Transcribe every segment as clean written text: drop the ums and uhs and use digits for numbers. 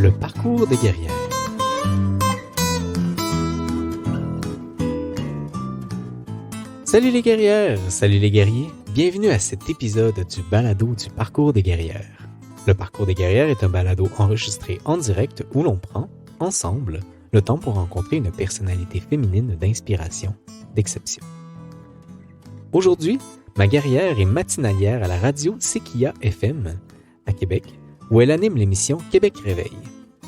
le parcours des guerrières. Salut les guerrières, salut les guerriers, bienvenue à cet épisode du balado du parcours des guerrières. Le parcours des guerrières est un balado enregistré en direct où l'on prend, ensemble, le temps pour rencontrer une personnalité féminine d'inspiration, d'exception. Aujourd'hui, ma guerrière est matinalière à la radio Sequoia FM à Québec, où elle anime l'émission Québec Réveil.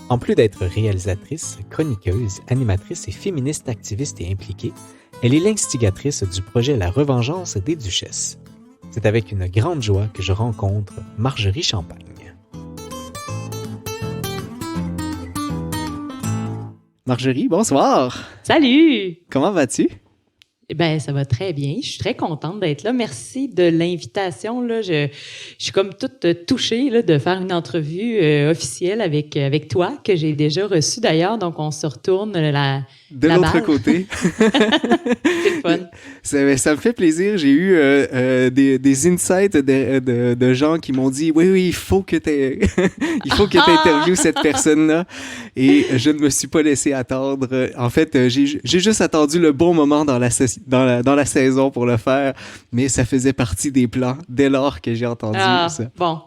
En plus d'être réalisatrice, chroniqueuse, animatrice et féministe activiste et impliquée, elle est l'instigatrice du projet La Revengeance des Duchesses. C'est avec une grande joie que je rencontre Marjorie Champagne. Marjorie, bonsoir! Salut! Comment vas-tu? Eh bien, ça va très bien. Je suis très contente d'être là. Merci de l'invitation. Là. Je suis comme toute touchée là, de faire une entrevue officielle avec toi, que j'ai déjà reçue d'ailleurs. Donc, on se retourne de l'autre côté. C'est le fun. Ça me fait plaisir. J'ai eu des insights de gens qui m'ont dit « Oui, il faut que tu interviewes cette personne-là. » Et je ne me suis pas laissé attendre. En fait, j'ai juste attendu le bon moment dans la saison pour le faire, mais ça faisait partie des plans dès lors que j'ai entendu ça. Bon.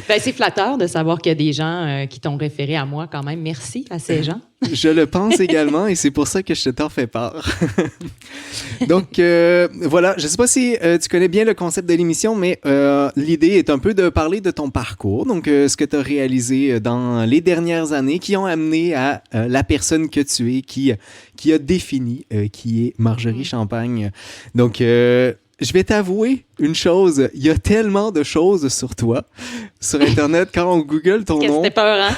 Ben, c'est flatteur de savoir qu'il y a des gens qui t'ont référé à moi quand même. Merci à ces gens. Je le pense également et c'est pour ça que je t'en fais part. Donc, voilà, je ne sais pas si tu connais bien le concept de l'émission, mais l'idée est un peu de parler de ton parcours, donc ce que tu as réalisé dans les dernières années qui ont amené à la personne que tu es, qui a défini, qui est Marjorie Champagne. Donc, je vais t'avouer une chose, il y a tellement de choses sur toi, sur Internet, quand on Google ton nom... C'était peur, hein?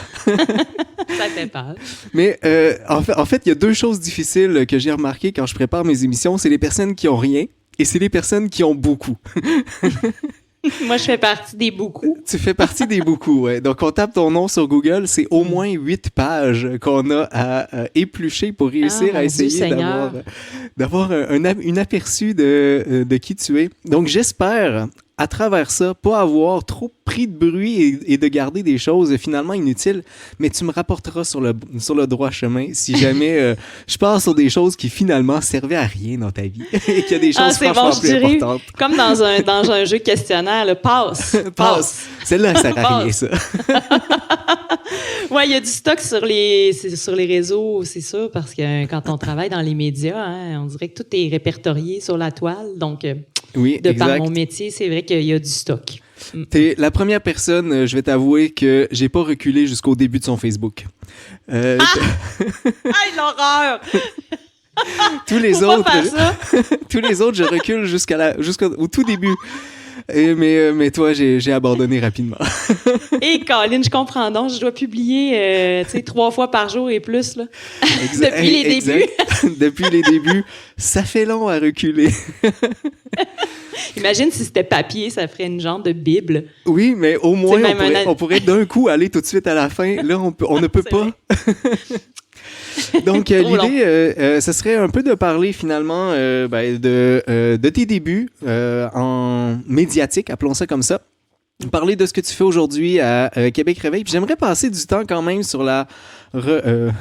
Ça fait peur. Mais en fait, il y a deux choses difficiles que j'ai remarquées quand je prépare mes émissions, c'est les personnes qui ont rien et c'est les personnes qui ont beaucoup. Moi, je fais partie des beaucoup. Tu fais partie des beaucoup, ouais. Donc, on tape ton nom sur Google, c'est au moins 8 pages qu'on a à éplucher pour réussir à essayer d'avoir un aperçu de qui tu es. Donc, j'espère, à travers ça, pas avoir trop pris de bruit et de garder des choses finalement inutiles, mais tu me rapporteras sur le droit chemin si jamais je pars sur des choses qui finalement servaient à rien dans ta vie et qu'il y a des choses franchement plus importantes. Comme dans un jeu questionnaire, le passe. Passe. Celle-là, ça sert à rien, ça. Ouais, il y a du stock sur les réseaux, c'est ça, parce que quand on travaille dans les médias, hein, on dirait que tout est répertorié sur la toile. Donc, oui, par mon métier, c'est vrai qu'il y a du stock. T'es la première personne, je vais t'avouer, que j'ai pas reculé jusqu'au début de son Facebook. Aïe, l'horreur! Tous les autres, je recule jusqu'au tout début. Mais toi, j'ai abandonné rapidement. Et Colin, je comprends donc, je dois publier 3 fois par jour et plus là. Depuis les débuts. Depuis les débuts, ça fait long à reculer. Imagine si c'était papier, ça ferait une genre de bible. Oui, mais au moins, on pourrait d'un coup aller tout de suite à la fin. Là, on ne peut pas. Donc, l'idée, ce serait un peu de parler finalement de tes débuts en médiatique, appelons ça comme ça. Parler de ce que tu fais aujourd'hui à Québec Réveil. Puis j'aimerais passer du temps quand même sur la je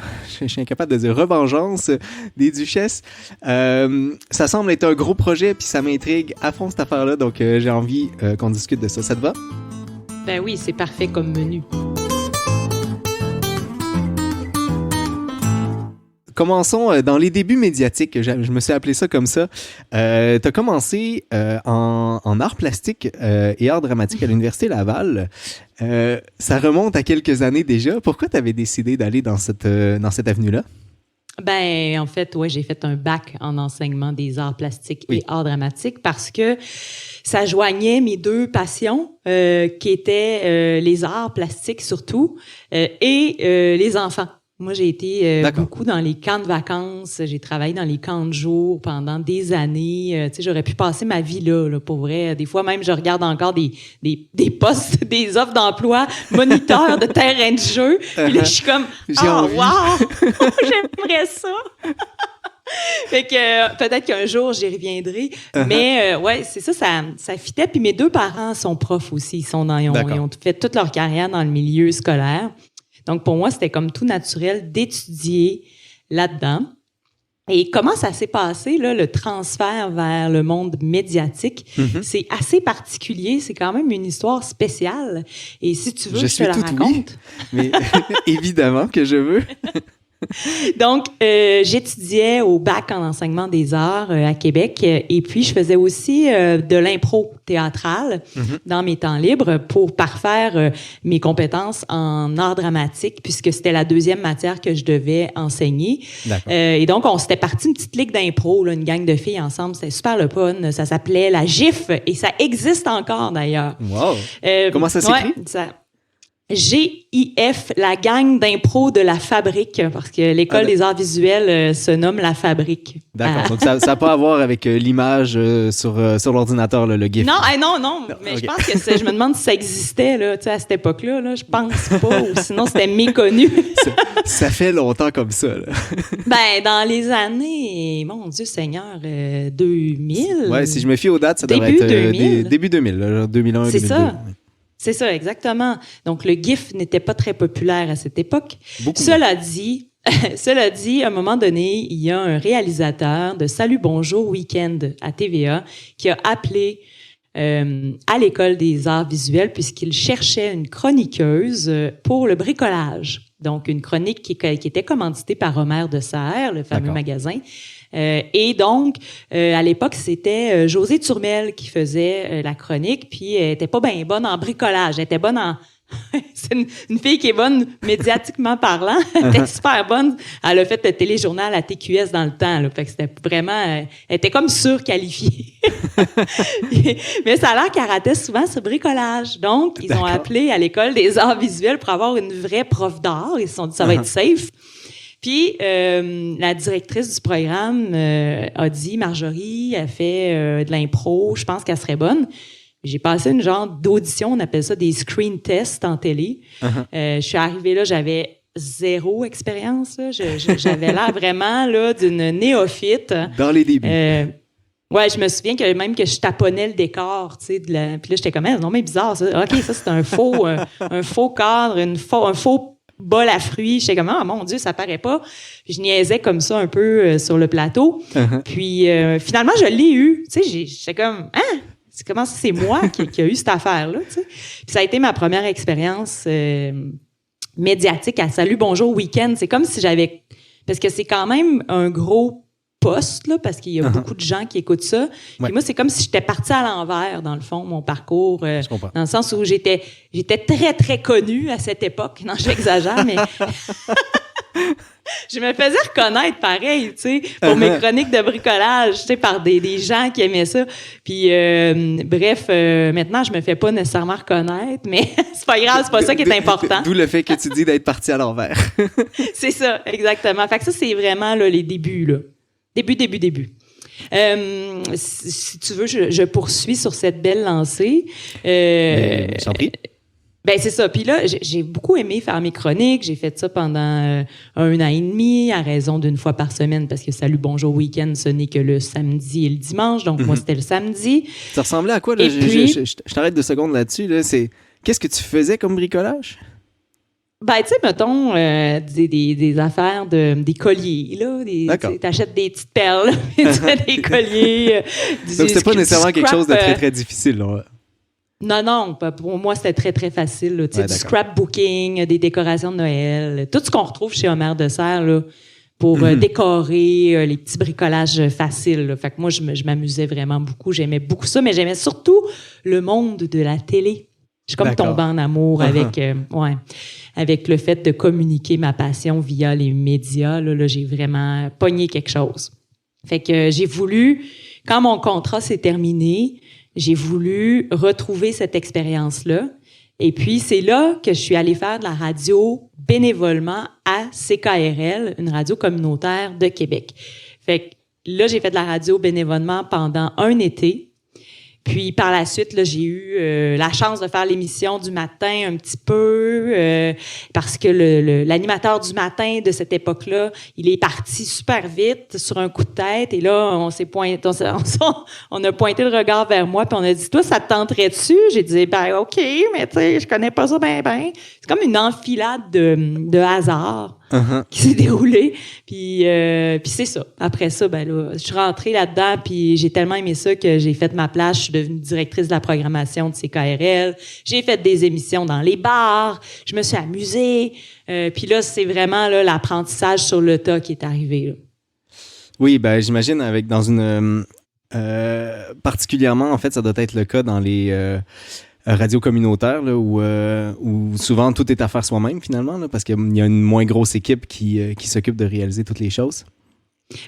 suis incapable de dire revengeance des Duchesses. Ça semble être un gros projet, puis ça m'intrigue à fond cette affaire-là. Donc, j'ai envie qu'on discute de ça. Ça te va? Ben oui, c'est parfait comme menu. Commençons dans les débuts médiatiques. Je me suis appelé ça comme ça. Tu as commencé en arts plastiques et arts dramatiques à l'Université Laval. Ça remonte à quelques années déjà. Pourquoi tu avais décidé d'aller dans cette avenue-là? Ben, en fait, ouais, j'ai fait un bac en enseignement des arts plastiques et arts dramatiques parce que ça joignait mes deux passions qui étaient les arts plastiques surtout et les enfants. Moi, j'ai été beaucoup dans les camps de vacances. J'ai travaillé dans les camps de jour pendant des années. Tu sais, j'aurais pu passer ma vie là, pour vrai. Des fois, même, je regarde encore des postes, des offres d'emploi, moniteur de terrain de jeu. Puis là, je suis comme, wow! J'aimerais ça! Fait que peut-être qu'un jour, j'y reviendrai. Mais ouais, c'est ça fitait. Puis mes deux parents sont profs aussi. Ils ont fait toute leur carrière dans le milieu scolaire. Donc, pour moi, c'était comme tout naturel d'étudier là-dedans. Et comment ça s'est passé, là, le transfert vers le monde médiatique? C'est assez particulier. C'est quand même une histoire spéciale. Et si tu veux, je te la raconte. Oui, mais évidemment que je veux. Donc, j'étudiais au bac en enseignement des arts à Québec et puis je faisais aussi de l'impro théâtrale dans mes temps libres pour parfaire mes compétences en art dramatique puisque c'était la deuxième matière que je devais enseigner. Et donc, on s'était parti une petite ligue d'impro, là, une gang de filles ensemble. C'était super le fun. Ça s'appelait la GIF et ça existe encore d'ailleurs. Wow! Comment ça s'écrit? GIF, la gang d'impro de la Fabrique, parce que l'école des arts visuels se nomme la Fabrique. D'accord, donc ça n'a pas à voir avec l'image sur l'ordinateur, le GIF. Non, mais okay. Je pense que je me demande si ça existait là, à cette époque-là. Là, je pense pas, ou sinon c'était méconnu. ça fait longtemps comme ça. Là. Ben, dans les années, mon Dieu Seigneur, 2000. Ouais, si je me fie aux dates, ça devrait être début 2000, là, 2001, c'est 2002. Ça. C'est ça, exactement. Donc, le GIF n'était pas très populaire à cette époque. Cela dit, à un moment donné, il y a un réalisateur de Salut Bonjour Week-end à TVA qui a appelé à l'École des arts visuels puisqu'il cherchait une chroniqueuse pour le bricolage. Donc, une chronique qui était commanditée par Homer de Serres, le fameux magasin. Et donc, à l'époque, c'était Josée Turmel qui faisait la chronique, puis elle était pas bien bonne en bricolage. Elle était bonne en... C'est une fille qui est bonne médiatiquement parlant. Elle était super bonne. Elle a fait le téléjournal à TQS dans le temps. Là, fait que c'était vraiment... Elle était comme surqualifiée. Mais ça a l'air qu'elle ratait souvent ce bricolage. Donc, ils ont appelé à l'École des arts visuels pour avoir une vraie prof d'art. Ils se sont dit, ça va être safe. Puis, la directrice du programme a dit, Marjorie, elle fait de l'impro, je pense qu'elle serait bonne. J'ai passé une genre d'audition, on appelle ça des screen tests en télé. Je suis arrivée là, j'avais zéro expérience. Là. J'avais l'air vraiment là d'une néophyte. Dans les débuts. Ouais, je me souviens que même que je taponnais le décor, tu sais, puis là j'étais comme, non mais bizarre ça. Ok, ça c'est un faux cadre, un faux bol à fruits. J'étais comme, mon Dieu, ça paraît pas. Puis je niaisais comme ça un peu sur le plateau. Puis finalement, je l'ai eu. Tu sais, j'étais comme, comment ça, c'est moi qui a eu cette affaire-là, tu sais. Puis ça a été ma première expérience médiatique à Salut Bonjour Week-end. C'est comme si j'avais... Parce que c'est quand même un gros poste, là, parce qu'il y a beaucoup de gens qui écoutent ça. Puis moi, c'est comme si j'étais partie à l'envers, dans le fond, mon parcours. Dans le sens où j'étais très, très connue à cette époque. Non, j'exagère, mais... Je me faisais reconnaître pareil, tu sais, pour mes chroniques de bricolage, tu sais, par des gens qui aimaient ça. Puis, bref, maintenant, je me fais pas nécessairement reconnaître, mais c'est pas grave, c'est pas ça qui est important. D'où le fait que tu dis d'être parti à l'envers. C'est ça, exactement. Fait que ça, c'est vraiment là, les débuts, là. Début. Si tu veux, je poursuis sur cette belle lancée. J'en prie. Ben c'est ça. Puis là, j'ai beaucoup aimé faire mes chroniques. J'ai fait ça pendant 1 an et demi, à raison d'une fois par semaine, parce que Salut Bonjour Week-end, ce n'est que le samedi et le dimanche. Donc moi, c'était le samedi. Ça ressemblait à quoi là? Je t'arrête 2 secondes là-dessus. Là. Qu'est-ce que tu faisais comme bricolage? Ben, tu sais, mettons, des affaires des colliers, là. T'achètes des petites perles, tu fais des colliers. Donc, c'était pas nécessairement quelque chose de très, très difficile, là. Non, pour moi, c'était très, très facile, là. Tu sais, du scrapbooking, des décorations de Noël, tout ce qu'on retrouve chez Homer de Serres, là, pour décorer les petits bricolages faciles, là. Fait que moi, je m'amusais vraiment beaucoup. J'aimais beaucoup ça, mais j'aimais surtout le monde de la télé. Je suis comme tombée en amour avec le fait de communiquer ma passion via les médias. Là, j'ai vraiment pogné quelque chose. Fait que j'ai voulu, quand mon contrat s'est terminé, j'ai voulu retrouver cette expérience-là. Et puis, c'est là que je suis allée faire de la radio bénévolement à CKRL, une radio communautaire de Québec. Fait que là, j'ai fait de la radio bénévolement pendant un été. Puis par la suite, là, j'ai eu la chance de faire l'émission du matin un petit peu parce que l'animateur du matin de cette époque-là, il est parti super vite sur un coup de tête et là, on a pointé le regard vers moi puis on a dit « Toi, ça te tenterait-tu? » J'ai dit « Ben OK, mais tu sais, je connais pas ça ben. » C'est comme une enfilade de hasard. Qui s'est déroulé. Puis c'est ça. Après ça, ben là, je suis rentrée là-dedans, puis j'ai tellement aimé ça que j'ai fait ma place. Je suis devenue directrice de la programmation de CKRL. J'ai fait des émissions dans les bars. Je me suis amusée. Puis là, c'est vraiment là, l'apprentissage sur le tas qui est arrivé. Là. Oui, ben j'imagine dans une... particulièrement, en fait, ça doit être le cas dans les... radio communautaire là, où souvent tout est à faire soi-même finalement là, parce qu'il y a une moins grosse équipe qui s'occupe de réaliser toutes les choses.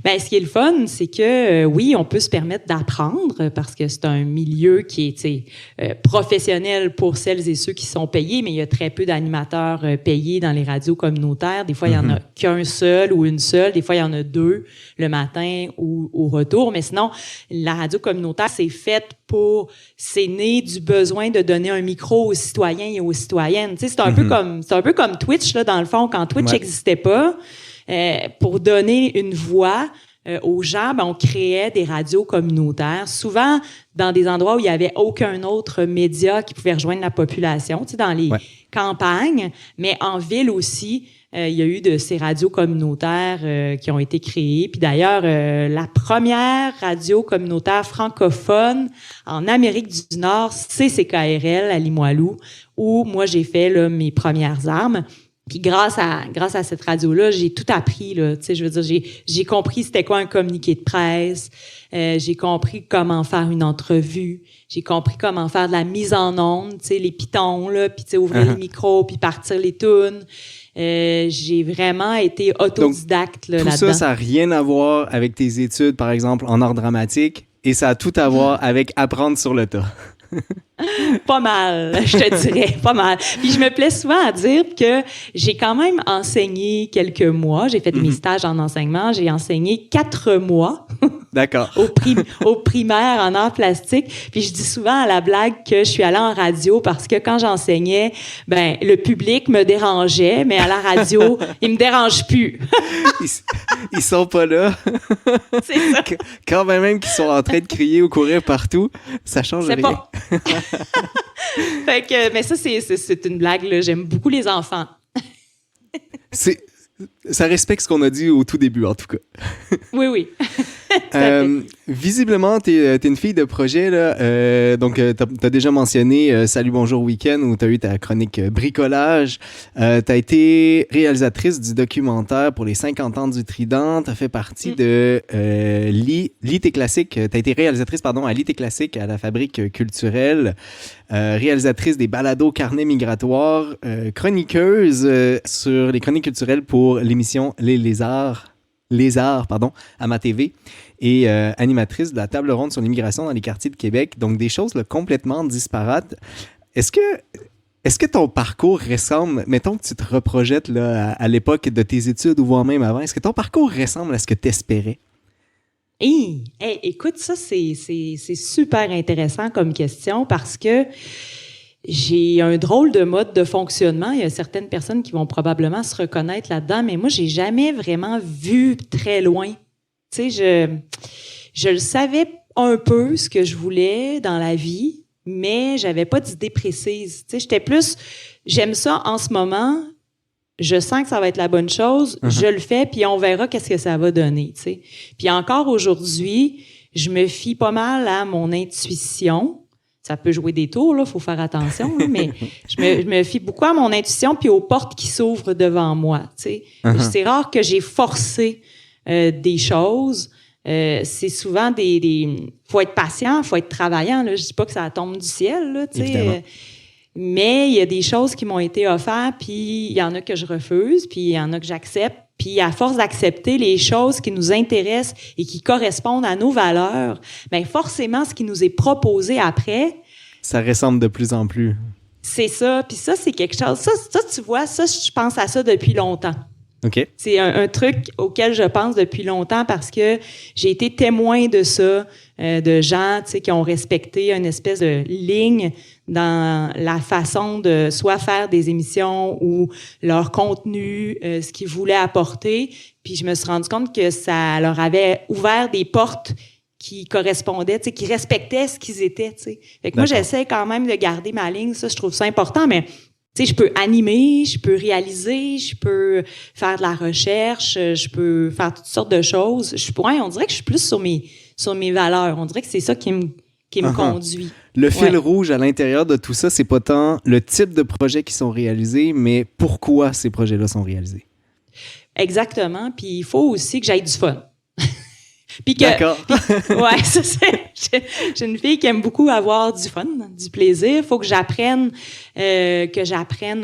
Ben, ce qui est le fun, c'est que oui, on peut se permettre d'apprendre parce que c'est un milieu qui est professionnel pour celles et ceux qui sont payés, mais il y a très peu d'animateurs payés dans les radios communautaires. Des fois, il y en a qu'un seul ou une seule. Des fois, il y en a deux le matin ou au retour. Mais sinon, la radio communautaire, c'est né du besoin de donner un micro aux citoyens et aux citoyennes. Tu sais, c'est un peu comme Twitch là, dans le fond, quand Twitch n'existait pas. Pour donner une voix aux gens, ben, on créait des radios communautaires, souvent dans des endroits où il n'y avait aucun autre média qui pouvait rejoindre la population, tu sais, dans les campagnes, mais en ville aussi, il y a eu de ces radios communautaires qui ont été créées. Puis d'ailleurs, la première radio communautaire francophone en Amérique du Nord, c'est CKRL à Limoilou, où moi j'ai fait là, mes premières armes. Puis grâce à cette radio-là, j'ai tout appris là. Tu sais, je veux dire, j'ai compris c'était quoi un communiqué de presse. J'ai compris comment faire une entrevue. J'ai compris comment faire de la mise en onde. Tu sais, les pitons là, puis tu sais ouvrir les micros, puis partir les tunes. J'ai vraiment été autodidacte là, là-dedans. Tout ça n'a rien à voir avec tes études, par exemple, en art dramatique, et ça a tout à voir avec apprendre sur le tas. Pas mal, je te dirais, pas mal. Puis je me plais souvent à dire que j'ai quand même enseigné quelques mois. J'ai fait mes stages en enseignement. J'ai enseigné 4 mois. D'accord. au primaire en art plastique. Puis je dis souvent à la blague que je suis allée en radio parce que quand j'enseignais, ben le public me dérangeait, mais à la radio, ils me dérangent plus. Ils sont pas là. C'est ça. Quand même qu'ils sont en train de crier ou courir partout, ça change rien. Pas. Fait que, mais ça, c'est une blague, là. J'aime beaucoup les enfants. Ça respecte ce qu'on a dit au tout début, en tout cas. Oui. Visiblement, t'es une fille de projet, là. Donc, t'as déjà mentionné Salut, bonjour, week-end, où t'as eu ta chronique bricolage. T'as été réalisatrice du documentaire pour les 50 ans du Trident. T'as fait partie de l'IT Classique. T'as été réalisatrice, à l'IT Classique à la Fabrique culturelle. Réalisatrice des balados Carnet migratoire. Chroniqueuse sur les chroniques culturelles pour l'émission Les Lézards, à ma TV, et animatrice de la table ronde sur l'immigration dans les quartiers de Québec. Donc, des choses là, complètement disparates. Est-ce que ton parcours ressemble, mettons que tu te reprojettes là, à l'époque de tes études ou voire même avant, est-ce que ton parcours ressemble à ce que tu espérais? Hey, écoute, ça, c'est super intéressant comme question parce que j'ai un drôle de mode de fonctionnement. Il y a certaines personnes qui vont probablement se reconnaître là-dedans, mais moi, j'ai jamais vraiment vu très loin. Tu sais, je le savais un peu ce que je voulais dans la vie, mais j'avais pas d'idée précise. Tu sais, j'étais plus, j'aime ça en ce moment, je sens que ça va être la bonne chose, je le fais, puis on verra qu'est-ce que ça va donner, tu sais. Puis encore aujourd'hui, je me fie pas mal à mon intuition. Ça peut jouer des tours, là, faut faire attention, là, mais je me fie beaucoup à mon intuition puis aux portes qui s'ouvrent devant moi, tu sais. C'est rare que j'ai forcé des choses. C'est souvent faut être patient, faut être travaillant, là. Je dis pas que ça tombe du ciel, là, tu sais. Mais il y a des choses qui m'ont été offertes, puis il y en a que je refuse, puis il y en a que j'accepte. Puis à force d'accepter les choses qui nous intéressent et qui correspondent à nos valeurs, bien forcément, ce qui nous est proposé après... Ça ressemble de plus en plus. C'est ça. Puis ça, c'est quelque chose... Ça, tu vois, ça, je pense à ça depuis longtemps. OK. C'est un truc auquel je pense depuis longtemps parce que j'ai été témoin de ça, de gens, tu sais, qui ont respecté une espèce de ligne dans la façon de soit faire des émissions ou leur contenu, ce qu'ils voulaient apporter. Puis je me suis rendu compte que ça leur avait ouvert des portes qui correspondaient, tu sais, qui respectaient ce qu'ils étaient, tu sais. Fait que moi, j'essaie quand même de garder ma ligne, ça, je trouve ça important, mais tu sais, je peux animer, je peux réaliser, je peux faire de la recherche, je peux faire toutes sortes de choses. On dirait que je suis plus sur mes valeurs. On dirait que c'est ça qui me conduit. Le fil rouge à l'intérieur de tout ça, c'est pas tant le type de projets qui sont réalisés, mais pourquoi ces projets-là sont réalisés. Exactement. Puis il faut aussi que j'aille du fun. D'accord. Ouais, ça c'est. J'ai une fille qui aime beaucoup avoir du fun, du plaisir. Il faut que j'apprenne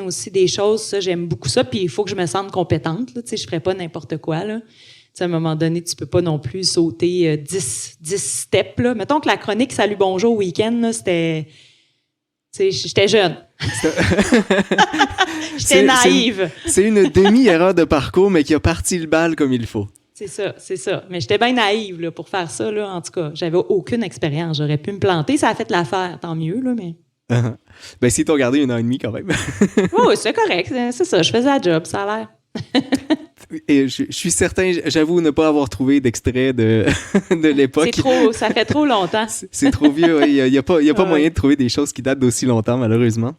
aussi des choses. Ça, j'aime beaucoup ça. Puis il faut que je me sente compétente. Là. Tu sais, je ferais pas n'importe quoi. Là. Tu sais, à un moment donné, tu peux pas non plus sauter 10 steps. Là. Mettons que la chronique Salut bonjour week-end, là, c'était. Tu sais, j'étais jeune. J'étais naïve. C'est une demi-erreur de parcours, mais qui a parti le bal comme il faut. C'est ça. Mais j'étais bien naïve là, pour faire ça. Là. En tout cas, j'avais aucune expérience. J'aurais pu me planter. Ça a fait l'affaire, tant mieux. Là, mais... Ben, si t'as regardé 1 an et demi quand même. Oui, c'est correct. C'est ça. Je faisais la job, ça a l'air. Et je suis certain, j'avoue ne pas avoir trouvé d'extrait de l'époque. Ça fait trop longtemps. C'est trop vieux. Il n'y a pas moyen de trouver des choses qui datent d'aussi longtemps, malheureusement.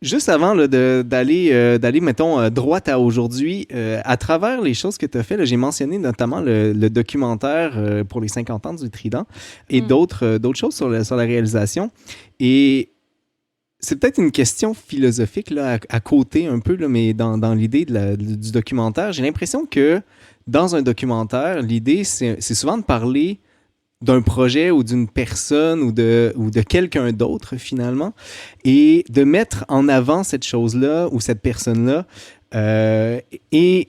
Juste avant là, d'aller, mettons, droit à aujourd'hui, à travers les choses que tu as fait, là, j'ai mentionné notamment le documentaire pour les 50 ans du Trident et d'autres choses sur la réalisation. Et c'est peut-être une question philosophique là, à côté un peu, là, mais dans l'idée du documentaire, j'ai l'impression que dans un documentaire, l'idée, c'est souvent de parler d'un projet ou d'une personne ou de quelqu'un d'autre, finalement, et de mettre en avant cette chose-là ou cette personne-là. Et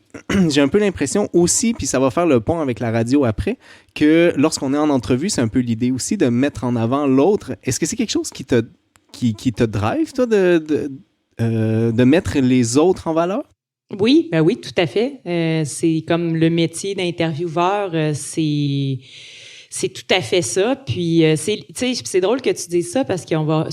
j'ai un peu l'impression aussi, puis ça va faire le pont avec la radio après, que lorsqu'on est en entrevue, c'est un peu l'idée aussi de mettre en avant l'autre. Est-ce que c'est quelque chose qui te drive, toi, de mettre les autres en valeur? Oui, ben oui, tout à fait. C'est comme le métier d'intervieweur, c'est tout à fait ça. Puis, c'est drôle que tu dises ça parce qu'on va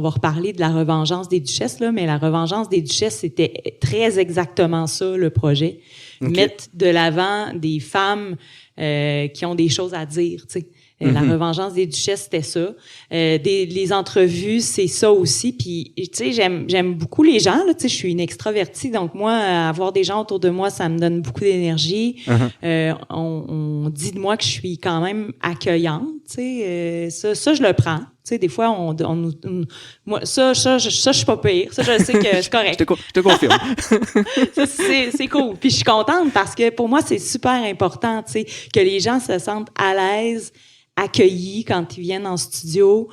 reparler de la revengeance des duchesses, là, mais la revengeance des duchesses, c'était très exactement ça, le projet. Okay. Mettre de l'avant des femmes qui ont des choses à dire, tu sais. La revengeance des duchesses, c'était ça. Les entrevues, c'est ça aussi. Puis, tu sais, j'aime beaucoup les gens. Là, tu sais, je suis une extravertie, donc moi, avoir des gens autour de moi, ça me donne beaucoup d'énergie. On dit de moi que je suis quand même accueillante. Tu sais, ça, je le prends. Tu sais, des fois, moi, ça, je suis pas pire. Ça, je sais que c'est correct. Je te confirme. Ça, c'est cool. Puis, je suis contente parce que pour moi, c'est super important, tu sais, que les gens se sentent à l'aise, accueillis quand ils viennent en studio,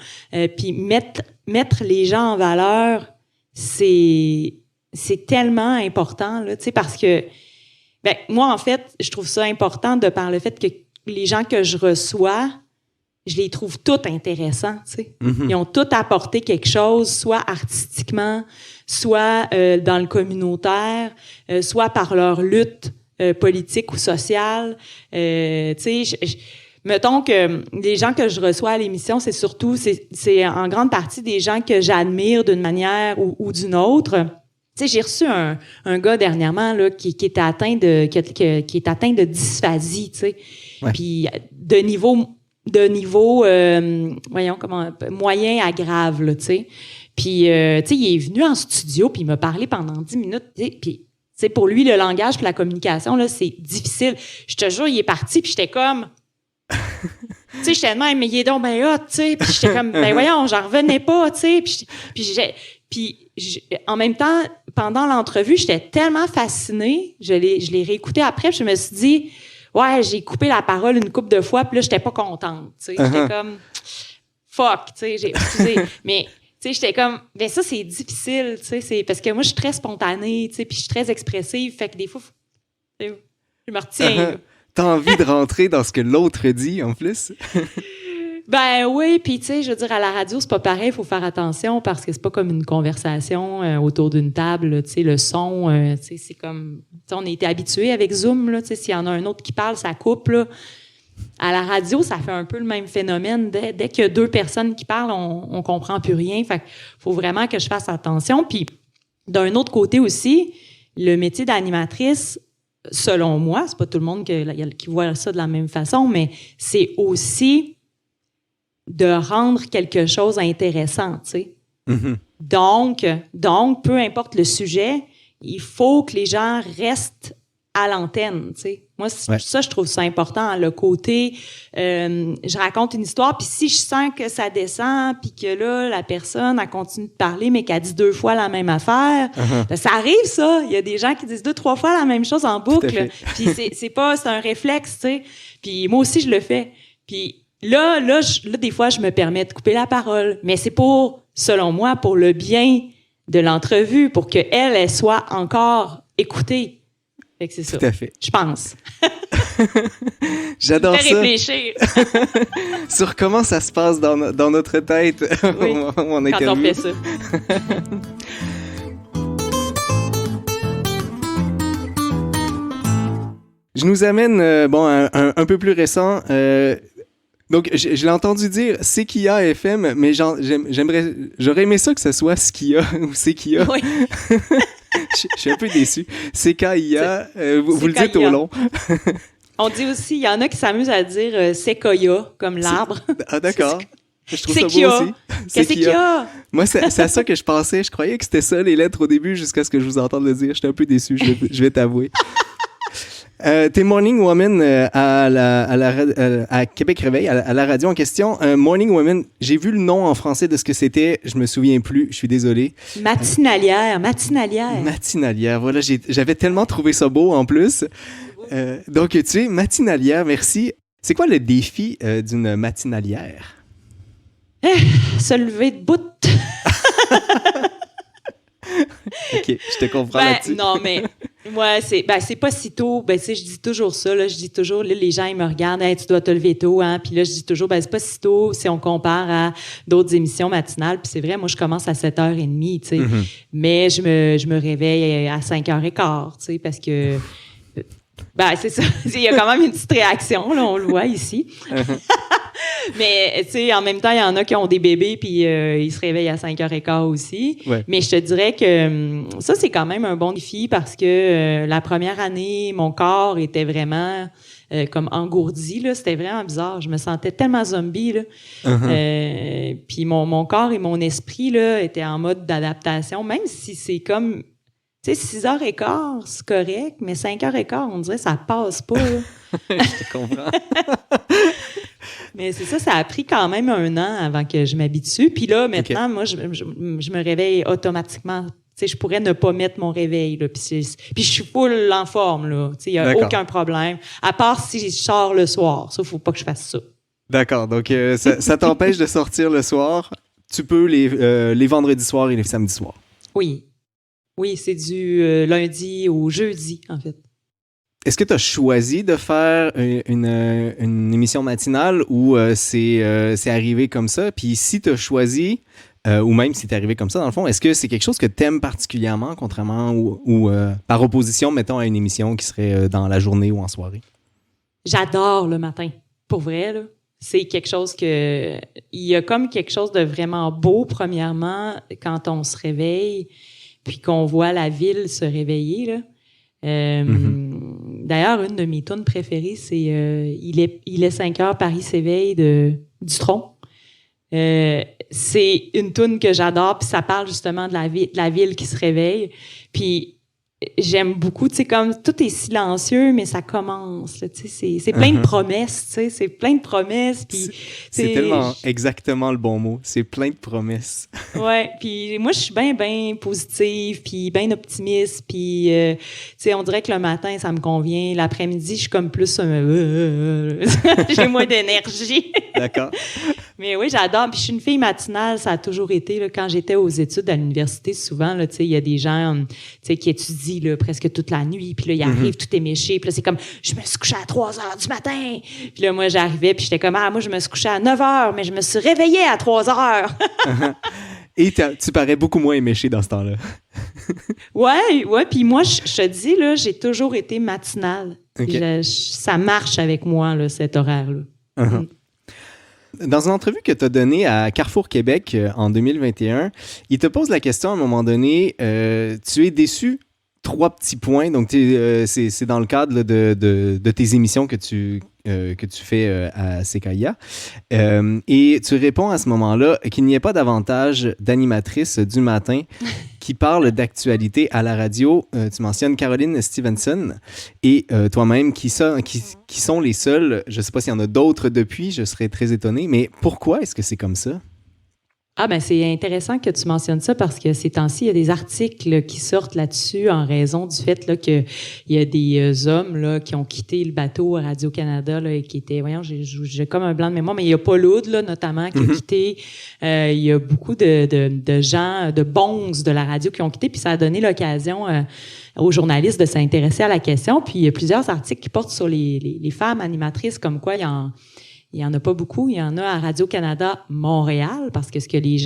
puis mettre les gens en valeur, c'est tellement important là, tu sais, parce que moi en fait, je trouve ça important de par le fait que les gens que je reçois, je les trouve tous intéressants, tu sais. Ils ont tous apporté quelque chose, soit artistiquement, soit dans le communautaire, soit par leur lutte politique ou sociale, tu sais. Mettons que les gens que je reçois à l'émission, c'est en grande partie des gens que j'admire d'une manière ou d'une autre. Tu sais, j'ai reçu un gars dernièrement là qui était atteint de dysphasie, tu sais. Ouais. Puis de niveau moyen à grave là, tu sais. Puis tu sais, il est venu en studio puis il m'a parlé pendant 10 minutes, puis tu sais, pour lui le langage puis la communication là, c'est difficile. Je te jure, il est parti puis j'étais comme tu sais, j'étais de même, mais il est donc ben hot, tu sais. Puis j'étais comme, ben voyons, j'en revenais pas, tu sais. Puis en même temps, pendant l'entrevue, j'étais tellement fascinée. Je l'ai réécouté après, puis je me suis dit, ouais, j'ai coupé la parole une couple de fois, puis là, j'étais pas contente, tu sais. J'étais comme, fuck, tu sais, excusez. Mais, tu sais, j'étais comme, ben ça, c'est difficile, tu sais. C'est parce que moi, je suis très spontanée, tu sais, puis je suis très expressive. Fait que des fois, je me retiens, T'as envie de rentrer dans ce que l'autre dit, en plus? Ben oui, puis tu sais, je veux dire, à la radio, c'est pas pareil, il faut faire attention parce que c'est pas comme une conversation autour d'une table, tu sais, le son, tu sais, c'est comme... on a été habitués avec Zoom, là, tu sais, s'il y en a un autre qui parle, ça coupe, là. À la radio, ça fait un peu le même phénomène. Dès qu'il y a deux personnes qui parlent, on comprend plus rien. Fait qu'il faut vraiment que je fasse attention. Puis, d'un autre côté aussi, le métier d'animatrice, selon moi, c'est pas tout le monde qui voit ça de la même façon, mais c'est aussi de rendre quelque chose intéressant, tu sais. Mm-hmm. Donc, peu importe le sujet, il faut que les gens restent à l'antenne, tu sais. Moi, ça, je trouve ça important, le côté, je raconte une histoire, puis si je sens que ça descend, puis que là, la personne, elle continue de parler, mais qu'elle dit 2 fois la même affaire, ben, ça arrive, ça. Il y a des gens qui disent 2-3 fois la même chose en boucle, puis c'est un réflexe, tu sais. Puis moi aussi, je le fais. Puis là, des fois, je me permets de couper la parole, mais c'est selon moi, pour le bien de l'entrevue, pour qu'elle soit encore écoutée. Fait que c'est ça. Tout à fait. Je pense. J'adore ça. Réfléchir. Sur comment ça se passe dans notre tête oui, on quand on fait ça. Je nous amène un peu plus récent. Donc, je l'ai entendu dire Sequia FM, mais j'aurais aimé ça que ce soit Skia ou Sequia. Oui. Je suis un peu déçu. Sequia, vous le dites au long. On dit aussi, il y en a qui s'amusent à dire Sequoia, comme l'arbre. Ah, d'accord. Je trouve ça beau aussi. Qu'est-ce qu'il y a? Moi, c'est à ça que je pensais. Je croyais que c'était ça, les lettres au début, jusqu'à ce que je vous entende le dire. J'étais un peu déçu, je vais t'avouer. T'es Morning Woman à Québec Réveil, à la radio en question. Morning Woman, j'ai vu le nom en français de ce que c'était, je me souviens plus, je suis désolé. Matinalière. Matinalière, voilà, j'avais tellement trouvé ça beau en plus. Donc, tu sais, matinalière, merci. C'est quoi le défi d'une matinalière? Se lever debout. OK, je te comprends là-dessus. Non, mais moi, c'est pas si tôt. Ben, tu sais, je dis toujours ça. Là, je dis toujours, là, les gens, ils me regardent, hey, tu dois te lever tôt. Hein? Puis là, je dis toujours, ben, c'est pas si tôt si on compare à d'autres émissions matinales. Puis c'est vrai, moi, je commence à 7h30, tu sais. Mm-hmm. Mais je me réveille à 5h15, tu sais, parce que. Ben, c'est ça. Il y a quand même une petite réaction, là, on le voit ici. Mais, tu sais, en même temps, il y en a qui ont des bébés puis ils se réveillent à 5h15 aussi. Ouais. Mais je te dirais que ça, c'est quand même un bon défi parce que la première année, mon corps était vraiment comme engourdi, là. C'était vraiment bizarre. Je me sentais tellement zombie, là. Uh-huh. Puis mon corps et mon esprit, là, étaient en mode d'adaptation, même si c'est comme... Tu sais, 6h15, c'est correct, mais 5h15, on dirait que ça passe pas, là. Je te comprends. Mais c'est ça a pris quand même 1 an avant que je m'habitue. Puis là, maintenant, okay. Moi, je me réveille automatiquement. Tu sais, je pourrais ne pas mettre mon réveil, là. Puis je suis full en forme, là. Tu sais, il n'y a aucun problème. À part si je sors le soir. Ça, il ne faut pas que je fasse ça. D'accord. Donc, ça t'empêche de sortir le soir. Tu peux les vendredis soirs et les samedis soirs. Oui. Oui, c'est du lundi au jeudi, en fait. Est-ce que tu as choisi de faire une émission matinale ou c'est arrivé comme ça? Puis si tu as choisi, ou même si t'es arrivé comme ça, dans le fond, est-ce que c'est quelque chose que tu aimes particulièrement, contrairement ou par opposition, mettons, à une émission qui serait dans la journée ou en soirée? J'adore le matin, pour vrai, là. C'est quelque chose il y a comme quelque chose de vraiment beau, premièrement, quand on se réveille, puis qu'on voit la ville se réveiller, là. D'ailleurs, une de mes tunes préférées, c'est il est 5h, Paris s'éveille du Tron. C'est une tune que j'adore, puis ça parle justement de la ville qui se réveille. Puis j'aime beaucoup, tu sais, comme tout est silencieux, mais ça commence, là, tu sais, c'est plein de promesses, tu sais, c'est plein de promesses, puis c'est tellement exactement le bon mot, c'est plein de promesses. Ouais, puis moi je suis bien positive, puis bien optimiste, puis tu sais, on dirait que le matin ça me convient, l'après-midi je suis comme plus j'ai moins d'énergie. D'accord. Mais oui, j'adore. Puis je suis une fille matinale, ça a toujours été. Là, quand j'étais aux études à l'université, souvent, là, il y a des gens qui étudient là, presque toute la nuit. Puis là, ils arrivent tout éméchés. Puis là, c'est comme, je me suis couchée à 3 heures du matin. Puis là, moi, j'arrivais, puis j'étais comme, moi, je me suis couchée à 9 heures, mais je me suis réveillée à 3 heures. Et tu parais beaucoup moins éméché dans ce temps-là. Ouais. Puis moi, je te dis, là, j'ai toujours été matinale. Okay. Ça marche avec moi, là, cet horaire-là. Uh-huh. Dans une entrevue que tu as donnée à Carrefour Québec en 2021, il te pose la question à un moment donné, tu es déçu? 3 petits points. Donc, c'est dans le cadre là, de tes émissions que tu fais à CKIA. Et tu réponds à ce moment-là qu'il n'y ait pas davantage d'animatrices du matin qui parlent d'actualité à la radio. Tu mentionnes Caroline Stevenson et toi-même qui sont les seuls. Je ne sais pas s'il y en a d'autres depuis, je serais très étonné. Mais pourquoi est-ce que c'est comme ça? Ben c'est intéressant que tu mentionnes ça parce que ces temps-ci, il y a des articles là, qui sortent là-dessus en raison du fait là, qu'il y a des hommes là, qui ont quitté le bateau à Radio-Canada là, et qui étaient, j'ai comme un blanc de mémoire, mais il y a Paul Oud, là, notamment, qui a quitté. Il y a beaucoup de gens, de bonzes de la radio qui ont quitté, puis ça a donné l'occasion aux journalistes de s'intéresser à la question. Puis il y a plusieurs articles qui portent sur les femmes animatrices, comme quoi il y en a pas beaucoup. Il y en a à Radio-Canada Montréal, parce que ce que les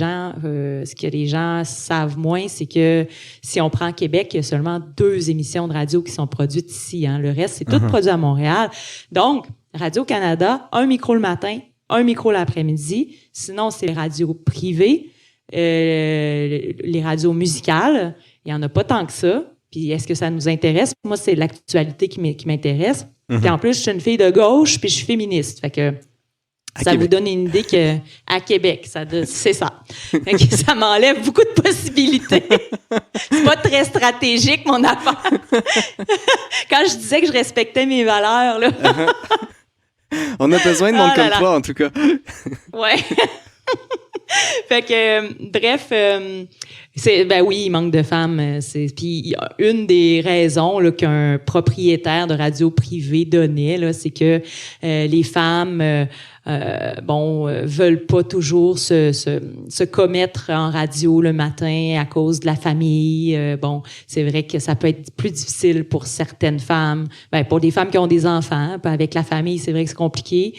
gens savent moins, c'est que si on prend Québec, il y a seulement 2 émissions de radio qui sont produites ici. Hein. Le reste, c'est tout produit à Montréal. Donc, Radio-Canada, un micro le matin, un micro l'après-midi. Sinon, c'est les radios privées, les radios musicales. Il y en a pas tant que ça. Puis, est-ce que ça nous intéresse? Moi, c'est l'actualité qui m'intéresse. Puis en plus, je suis une fille de gauche, puis je suis féministe. Fait que ça vous donne une idée qu'à Québec, c'est ça. Fait que ça m'enlève beaucoup de possibilités. C'est pas très stratégique, mon affaire. Quand je disais que je respectais mes valeurs, là. On a besoin de monde comme toi, en tout cas. Ouais. Fait que, bref, oui, il manque de femmes. Puis une des raisons là, qu'un propriétaire de radio privée donnait, là, c'est que les femmes veulent pas toujours se commettre en radio le matin à cause de la famille. C'est vrai que ça peut être plus difficile pour certaines femmes. Pour des femmes qui ont des enfants, avec la famille, c'est vrai que c'est compliqué.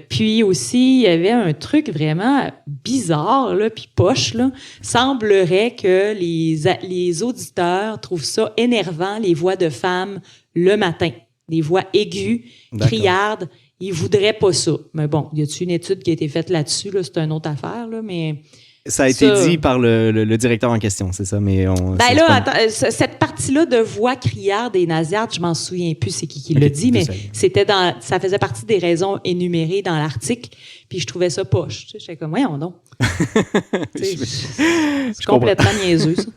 Puis aussi, il y avait un truc vraiment bizarre, là, puis poche, là. Semblerait que les auditeurs trouvent ça énervant, les voix de femmes le matin. Des voix aiguës, criardes. Ils voudraient pas ça. Mais bon, y a-t-il une étude qui a été faite là-dessus? Là? C'est une autre affaire, là, mais... Ça a été dit par le directeur en question, c'est ça? Mais cette partie-là de voix criarde et nasillarde, je m'en souviens plus c'est qui l'a dit, mais ça faisait partie des raisons énumérées dans l'article, puis je trouvais ça poche. Tu sais, j'étais comme, voyons donc. C'est complètement niaiseux, ça.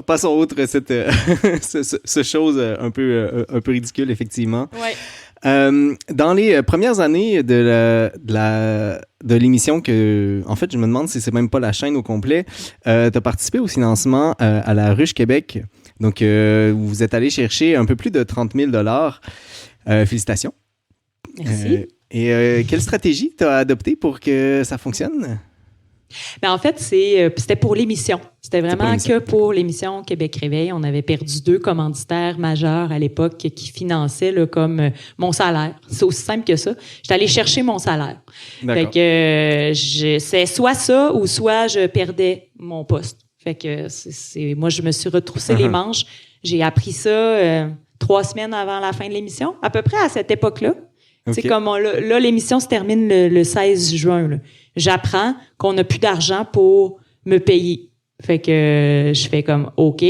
Passons outre ce chose un peu ridicule, effectivement. Ouais. Dans les premières années de l'émission, en fait, je me demande si c'est même pas la chaîne au complet, tu as participé au financement à la Ruche Québec. Donc, vous êtes allé chercher un peu plus de 30 000 $. Félicitations. Merci. Et quelle stratégie tu as adoptée pour que ça fonctionne? En fait, c'était pour l'émission. C'était vraiment que pour l'émission Québec Réveil. On avait perdu 2 commanditaires majeurs à l'époque qui finançaient là, comme mon salaire. C'est aussi simple que ça. J'étais allée chercher mon salaire. Fait que c'est soit ça ou soit je perdais mon poste. Fait que moi, je me suis retroussé les manches. J'ai appris ça 3 semaines avant la fin de l'émission, à peu près à cette époque-là. Okay. C'est comme là, l'émission se termine le 16 juin. Là. J'apprends qu'on n'a plus d'argent pour me payer. Fait que je fais comme OK.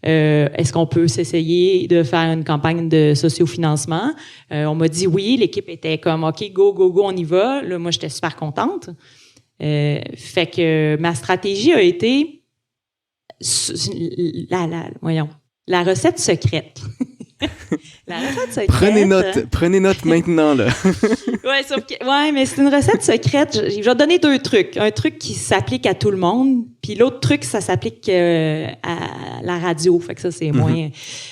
Est-ce qu'on peut s'essayer de faire une campagne de sociofinancement? On m'a dit oui. L'équipe était comme OK, go, on y va. Là, moi, j'étais super contente. Fait que ma stratégie a été la recette secrète. La recette secrète. Prenez note maintenant, là. Mais c'est une recette secrète. Je vais donner 2 trucs. Un truc qui s'applique à tout le monde, puis l'autre truc, ça s'applique à la radio. Fait que ça, c'est moins...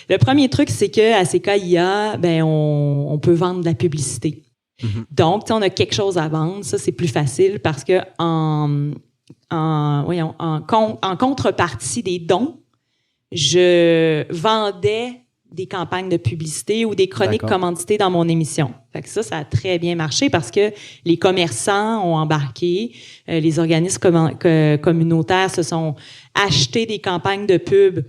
Le premier truc, c'est qu'à CKIA, on peut vendre de la publicité. Donc, on a quelque chose à vendre. Ça, c'est plus facile parce que en contrepartie des dons, je vendais des campagnes de publicité ou des chroniques commanditées dans mon émission. Fait que ça a très bien marché parce que les commerçants ont embarqué, les organismes communautaires se sont achetés des campagnes de pub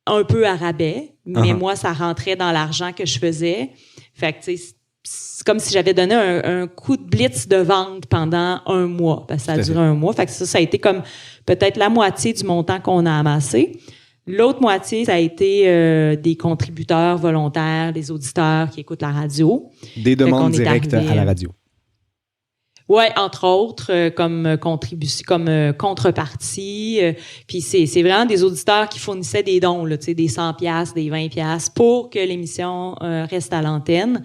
un peu à rabais, mais moi, ça rentrait dans l'argent que je faisais. Fait que, tu sais, c'est comme si j'avais donné un coup de blitz de vente pendant un mois. Parce que ça a duré un mois. Fait que ça a été comme peut-être la moitié du montant qu'on a amassé. L'autre moitié, ça a été des contributeurs volontaires, des auditeurs qui écoutent la radio. Des demandes directes à la radio. Oui, entre autres, comme contrepartie. Puis c'est vraiment des auditeurs qui fournissaient des dons, là, tu sais, des 100$, des 20$ pour que l'émission reste à l'antenne.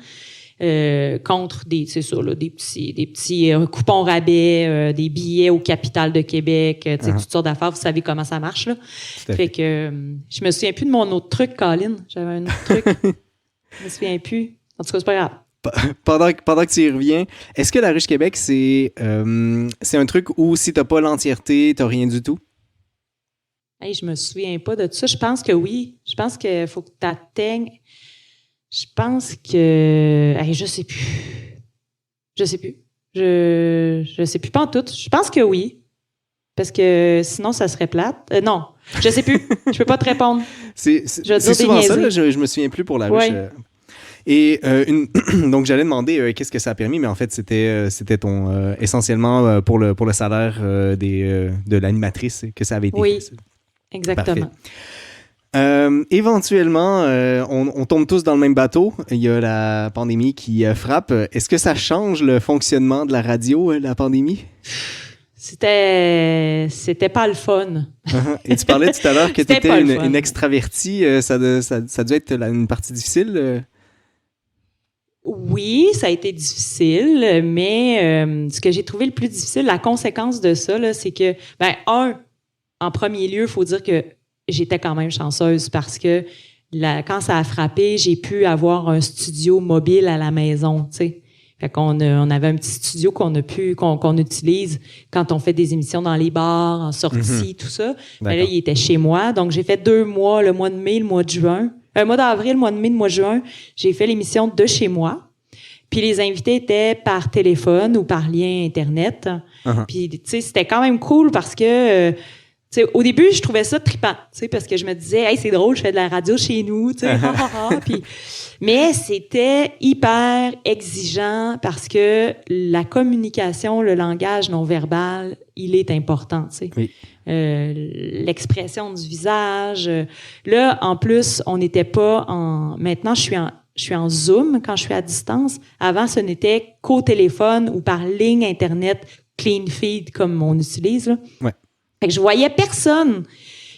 Contre des petits coupons rabais, des billets au Capital de Québec, tu sais, toutes sortes d'affaires. Vous savez comment ça marche, là. Fait que je me souviens plus de mon autre truc, Colin. J'avais un autre truc. Je me souviens plus. En tout cas, c'est pas grave. Pendant que tu y reviens, est-ce que la Ruche Québec, c'est un truc où si t'as pas l'entièreté, t'as rien du tout? Hey, je me souviens pas de ça. Je pense que oui. Je pense qu'il faut que tu atteignes. Je pense que... Hey, je sais plus. Je sais plus. Je sais plus pas en tout. Je pense que oui. Parce que sinon, ça serait plate. Non, je sais plus. Je peux pas te répondre. C'est souvent ça, là, je me souviens plus pour la ruche. Et donc, j'allais demander qu'est-ce que ça a permis, mais en fait, c'était essentiellement pour le salaire de l'animatrice que ça avait été. Oui, exactement. Parfait. Éventuellement, on tombe tous dans le même bateau. Il y a la pandémie qui frappe. Est-ce que ça change le fonctionnement de la radio, la pandémie? C'était pas le fun. Et tu parlais tout à l'heure que tu étais une extravertie. Ça a dû être une partie difficile? Oui, ça a été difficile, mais ce que j'ai trouvé le plus difficile, la conséquence de ça, là, c'est que, en premier lieu, il faut dire que j'étais quand même chanceuse parce que quand ça a frappé, j'ai pu avoir un studio mobile à la maison, tu sais. Fait qu'on avait un petit studio qu'on utilise quand on fait des émissions dans les bars, en sortie, tout ça. Mais là, il était chez moi. Donc, j'ai fait 2 mois, le mois de mai, le mois de juin. Mois d'avril, le mois de mai, le mois de juin, j'ai fait l'émission de chez moi. Puis les invités étaient par téléphone ou par lien Internet. Puis, tu sais, c'était quand même cool parce que... au début, je trouvais ça trippant, parce que je me disais, hey, c'est drôle, je fais de la radio chez nous, puis, mais c'était hyper exigeant parce que la communication, le langage non verbal, il est important, Oui. L'expression du visage. Là, en plus, on n'était pas en. Maintenant, je suis en Zoom quand je suis à distance. Avant, ce n'était qu'au téléphone ou par ligne Internet, clean feed comme on utilise là. Ouais. Fait que je voyais personne.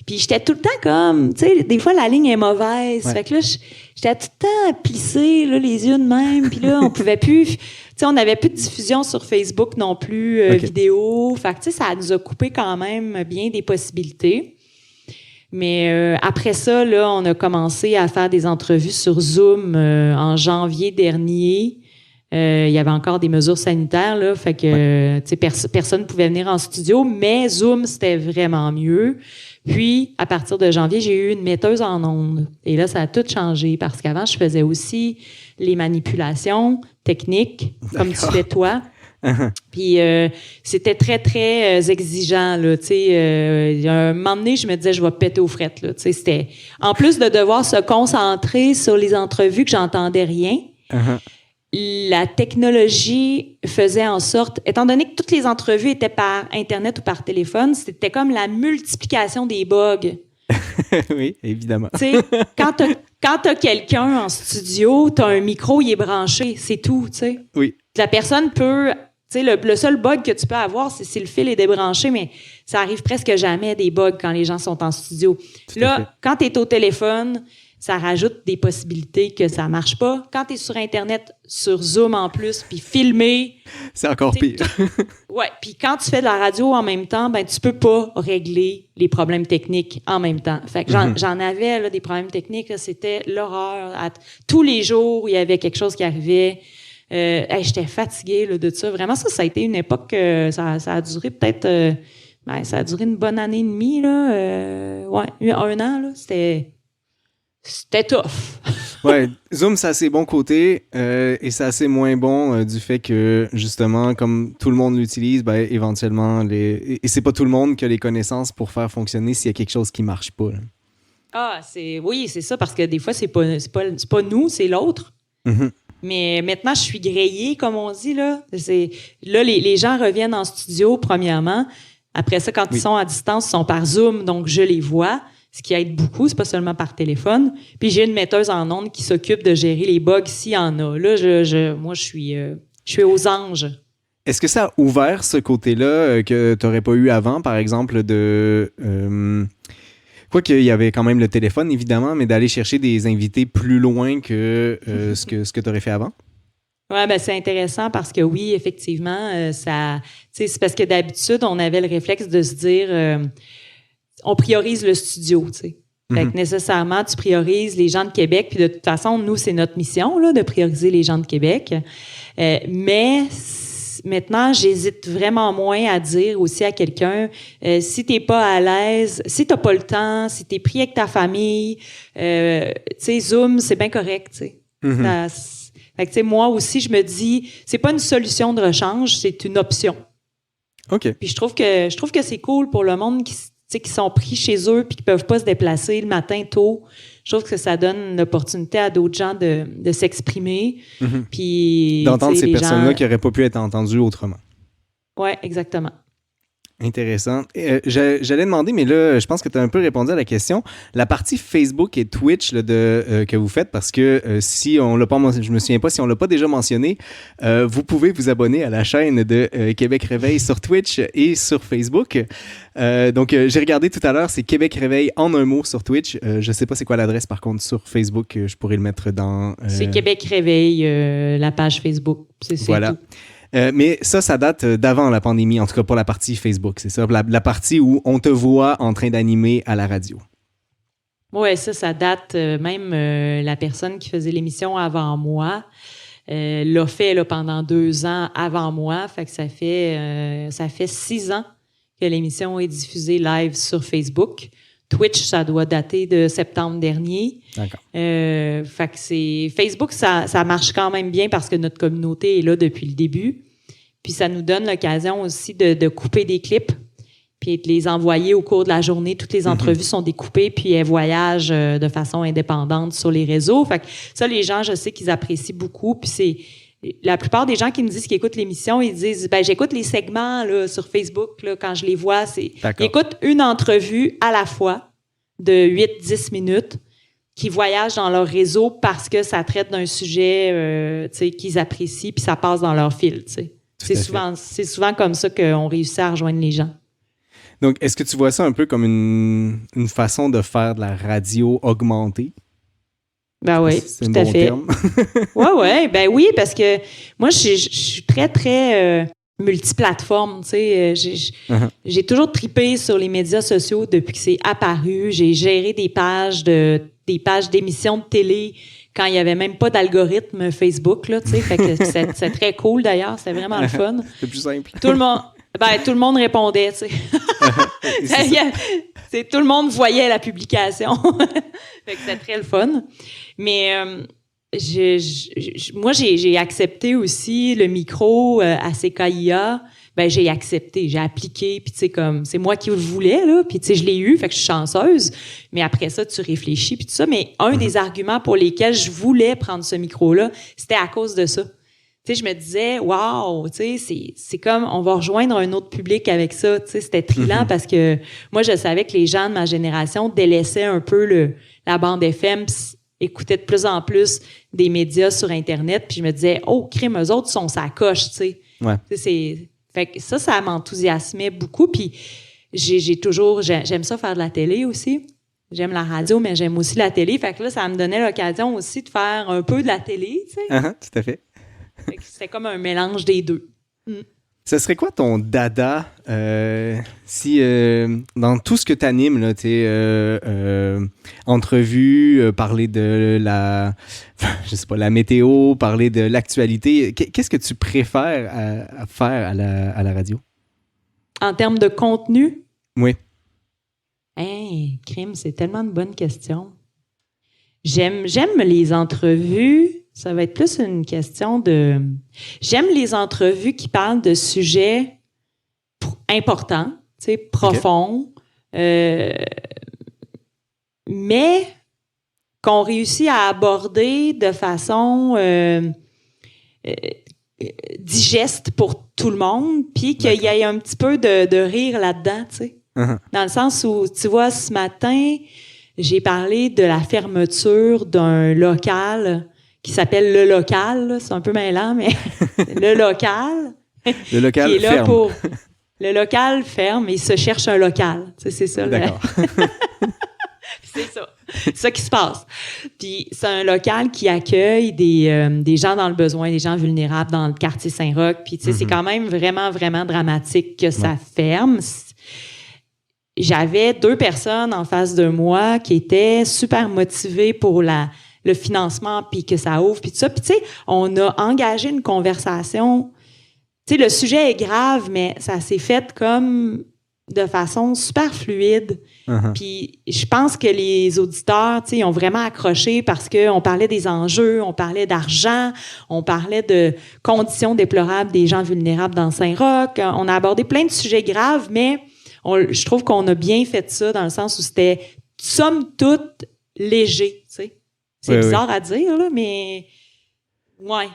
Puis j'étais tout le temps comme, tu sais, des fois la ligne est mauvaise. Ouais. Fait que là, j'étais tout le temps plissée, là, les yeux de même. Puis là, on pouvait plus, tu sais, on n'avait plus de diffusion sur Facebook non plus, vidéo. Fait que, tu sais, ça nous a coupé quand même bien des possibilités. Mais après ça, là, on a commencé à faire des entrevues sur Zoom en janvier dernier. Il y avait encore des mesures sanitaires, là, fait que tu sais, personne ne pouvait venir en studio, mais Zoom, c'était vraiment mieux. Puis, à partir de janvier, j'ai eu une metteuse en ondes. Et là, ça a tout changé parce qu'avant, je faisais aussi les manipulations techniques, comme tu fais toi. Puis, c'était très, très exigeant, là, tu sais. Un moment donné, je me disais, je vais péter aux frettes, là, tu sais. C'était... En plus de devoir se concentrer sur les entrevues que j'entendais rien, la technologie faisait en sorte, étant donné que toutes les entrevues étaient par Internet ou par téléphone, c'était comme la multiplication des bugs. Oui, évidemment. Tu sais, quand t'as quelqu'un en studio, t'as un micro, il est branché, c'est tout, tu sais. Oui. La personne peut... Tu sais, le seul bug que tu peux avoir, c'est si le fil est débranché, mais ça arrive presque jamais des bugs quand les gens sont en studio. Là, quand t'es au téléphone... ça rajoute des possibilités que ça marche pas. Quand tu es sur Internet, sur Zoom en plus, puis filmé... C'est encore pire. Ouais, puis quand tu fais de la radio en même temps, ben tu peux pas régler les problèmes techniques en même temps. Fait que j'en avais là, des problèmes techniques, là, c'était l'horreur. Tous les jours, il y avait quelque chose qui arrivait. J'étais fatiguée là, de ça. Vraiment, ça a été une époque, ça a duré peut-être... ça a duré une bonne année et demie, là. Un an, là. C'était tough. Ouais, Zoom, ça a ses bons côtés et ça a ses moins bons du fait que, justement, comme tout le monde l'utilise, ben, éventuellement, et c'est pas tout le monde qui a les connaissances pour faire fonctionner s'il y a quelque chose qui marche pas. Là. Oui, c'est ça, parce que des fois, c'est pas nous, c'est l'autre. Mm-hmm. Mais maintenant, je suis grillée, comme on dit, là. Là, les gens reviennent en studio, premièrement. Après ça, quand ils sont à distance, ils sont par Zoom, donc je les vois. Ce qui aide beaucoup, c'est pas seulement par téléphone. Puis j'ai une metteuse en ondes qui s'occupe de gérer les bugs s'il y en a. Là, moi, je suis aux anges. Est-ce que ça a ouvert ce côté-là que tu n'aurais pas eu avant, par exemple, quoi qu'il y avait quand même le téléphone, évidemment, mais d'aller chercher des invités plus loin que ce que tu aurais fait avant? Oui, c'est intéressant parce que oui, effectivement, c'est parce que d'habitude, on avait le réflexe de se dire... on priorise le studio, tu sais. Fait que nécessairement, tu priorises les gens de Québec. Puis de toute façon, nous, c'est notre mission, là, de prioriser les gens de Québec. Mais maintenant, j'hésite vraiment moins à dire aussi à quelqu'un, si t'es pas à l'aise, si t'as pas le temps, si t'es pris avec ta famille, tu sais, Zoom, c'est bien correct, tu sais. Fait que, tu sais, moi aussi, je me dis, c'est pas une solution de rechange, c'est une option. OK. Puis je trouve que c'est cool pour le monde qui sont pris chez eux puis qui peuvent pas se déplacer le matin tôt. Je trouve que ça donne l'opportunité à d'autres gens de s'exprimer. Puis d'entendre ces personnes-là qui n'auraient pas pu être entendues autrement. Oui, exactement. Intéressant. J'allais demander, mais là, je pense que tu as un peu répondu à la question. La partie Facebook et Twitch là, que vous faites, parce que si on l'a pas mentionné, je me souviens pas si on l'a pas déjà mentionné, vous pouvez vous abonner à la chaîne de Québec Réveil sur Twitch et sur Facebook. Donc, j'ai regardé tout à l'heure, c'est Québec Réveil en un mot sur Twitch. Je sais pas c'est quoi l'adresse, par contre, sur Facebook. Je pourrais le mettre dans... C'est Québec Réveil, la page Facebook. C'est voilà. Tout. Mais ça date d'avant la pandémie, en tout cas pour la partie Facebook, c'est ça? La partie où on te voit en train d'animer à la radio. Oui, ça date. Même la personne qui faisait l'émission avant moi l'a fait là, pendant 2 ans avant moi. Fait que ça fait 6 ans que l'émission est diffusée live sur Facebook. Twitch, ça doit dater de septembre dernier. D'accord. Fait que c'est Facebook, ça marche quand même bien parce que notre communauté est là depuis le début. Puis ça nous donne l'occasion aussi de couper des clips puis de les envoyer au cours de la journée. Toutes les entrevues sont découpées puis elles voyagent de façon indépendante sur les réseaux. Fait que ça, les gens, je sais qu'ils apprécient beaucoup. Puis c'est la plupart des gens qui me disent qu'ils écoutent l'émission, ils disent j'écoute les segments là, sur Facebook là, quand je les vois, ils écoutent une entrevue à la fois de 8-10 minutes qui voyagent dans leur réseau parce que ça traite d'un sujet qu'ils apprécient puis ça passe dans leur fil. C'est souvent comme ça qu'on réussit à rejoindre les gens. Donc, est-ce que tu vois ça un peu comme une façon de faire de la radio augmentée? Ben oui, tout à fait. Ben oui, parce que moi, je suis très, très multiplateforme, tu sais. J'ai toujours tripé sur les médias sociaux depuis que c'est apparu. J'ai géré des pages d'émissions de télé quand il n'y avait même pas d'algorithme Facebook, là, tu sais. Fait que c'est très cool, d'ailleurs. C'était vraiment le fun. C'est plus simple. Tout le monde répondait, tu sais. Tout le monde voyait la publication. Fait que c'était très le fun. Mais moi, j'ai accepté aussi le micro à CKIA. Ben, j'ai accepté, j'ai appliqué, puis tu sais, comme, c'est moi qui le voulais, là, puis tu sais, je l'ai eu, fait que je suis chanceuse. Mais après ça, tu réfléchis, puis tout ça. Mais un des arguments pour lesquels je voulais prendre ce micro-là, c'était à cause de ça. Tu sais, je me disais, waouh, tu sais, c'est comme, on va rejoindre un autre public avec ça. Tu sais, c'était thrillant parce que moi, je savais que les gens de ma génération délaissaient un peu la bande FM, écoutaient de plus en plus des médias sur Internet, puis je me disais, oh, crime, eux autres sont sa coche, tu sais. Ouais. Tu sais, fait que ça m'enthousiasmait beaucoup, puis j'aime ça faire de la télé aussi. J'aime la radio, mais j'aime aussi la télé. Fait que là, ça me donnait l'occasion aussi de faire un peu de la télé, tu sais. Tout à fait. C'était comme un mélange des deux. Ça serait quoi ton dada si dans tout ce que tu animes, là, entrevues, parler de la, je sais pas, la météo, parler de l'actualité, qu'est-ce que tu préfères à faire à la radio? En termes de contenu? Oui. Hey, crime, c'est tellement une bonne question. J'aime les entrevues. Ça va être plus une question de... J'aime les entrevues qui parlent de sujets importants, profonds, mais qu'on réussit à aborder de façon digeste pour tout le monde, puis qu'il y ait un petit peu de rire là-dedans, tu sais. Uh-huh. Dans le sens où, tu vois, ce matin, j'ai parlé de la fermeture d'un local qui s'appelle Le Local. Là. C'est un peu mêlant, mais Le Local. Le local qui est là ferme. Pour... Le local ferme et il se cherche un local. Tu sais, c'est ça. D'accord. C'est ça. C'est ça qui se passe. Puis c'est un local qui accueille des gens dans le besoin, des gens vulnérables dans le quartier Saint-Roch. Puis tu sais, c'est quand même vraiment, vraiment dramatique que ça ferme. J'avais 2 personnes en face de moi qui étaient super motivées pour le financement, puis que ça ouvre, puis tout ça. Puis tu sais, on a engagé une conversation. Tu sais, le sujet est grave, mais ça s'est fait comme de façon super fluide. Uh-huh. Puis je pense que les auditeurs, tu sais, ont vraiment accroché parce qu'on parlait des enjeux, on parlait d'argent, on parlait de conditions déplorables des gens vulnérables dans Saint-Roch. On a abordé plein de sujets graves, mais je trouve qu'on a bien fait ça dans le sens où c'était, somme toute, léger, tu sais. C'est bizarre à dire, là, mais ouais,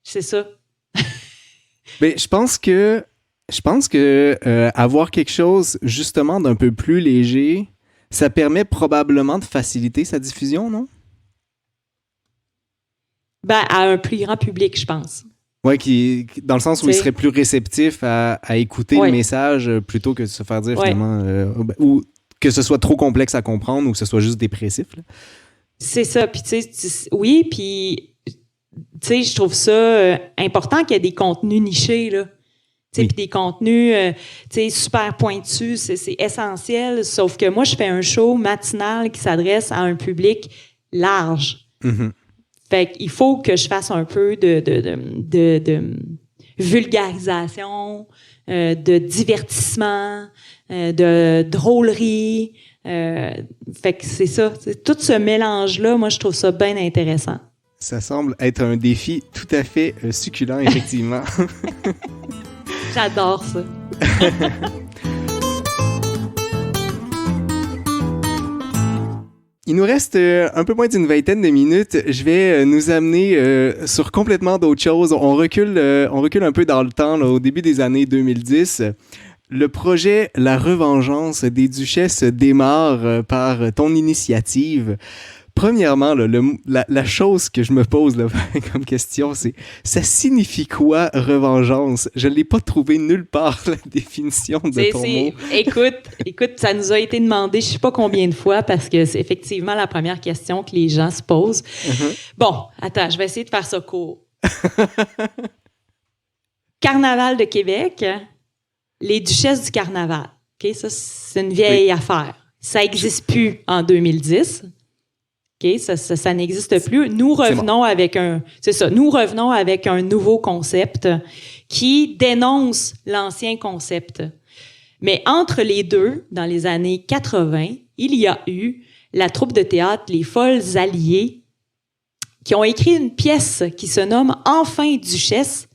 c'est ça. Mais je pense que avoir quelque chose, justement, d'un peu plus léger, ça permet probablement de faciliter sa diffusion, non? Ben, à un plus grand public, je pense. Oui, dans le sens où il serait plus réceptif à écouter le message plutôt que de se faire dire finalement, ou que ce soit trop complexe à comprendre ou que ce soit juste dépressif. Là. C'est ça. Puis tu sais, oui, puis tu sais, je trouve ça important qu'il y ait des contenus nichés, là. Tu sais, puis des contenus, tu sais, super pointus, c'est essentiel. Sauf que moi, je fais un show matinal qui s'adresse à un public large. Mm-hmm. Fait qu'il faut que je fasse un peu de vulgarisation, de divertissement, de drôlerie. Fait que c'est ça. Tout ce mélange-là, moi, je trouve ça bien intéressant. Ça semble être un défi tout à fait succulent, effectivement. J'adore ça. Il nous reste un peu moins d'une vingtaine de minutes. Je vais nous amener sur complètement d'autres choses. On recule un peu dans le temps, là, au début des années 2010. Le projet La Revengeance des Duchesses démarre par ton initiative. Premièrement, là, la chose que je me pose là, comme question, c'est ça signifie quoi revengeance? Je ne l'ai pas trouvé nulle part, la définition de ton mot. Écoute, ça nous a été demandé je ne sais pas combien de fois parce que c'est effectivement la première question que les gens se posent. Uh-huh. Bon, attends, je vais essayer de faire ça court. Carnaval de Québec, les Duchesses du Carnaval. Okay, ça, c'est une vieille affaire. Ça n'existe plus en 2010. OK, ça n'existe plus. Nous revenons avec un nouveau concept qui dénonce l'ancien concept. Mais entre les deux, dans les années 80, il y a eu la troupe de théâtre Les Folles Alliées qui ont écrit une pièce qui se nomme Enfin Duchesse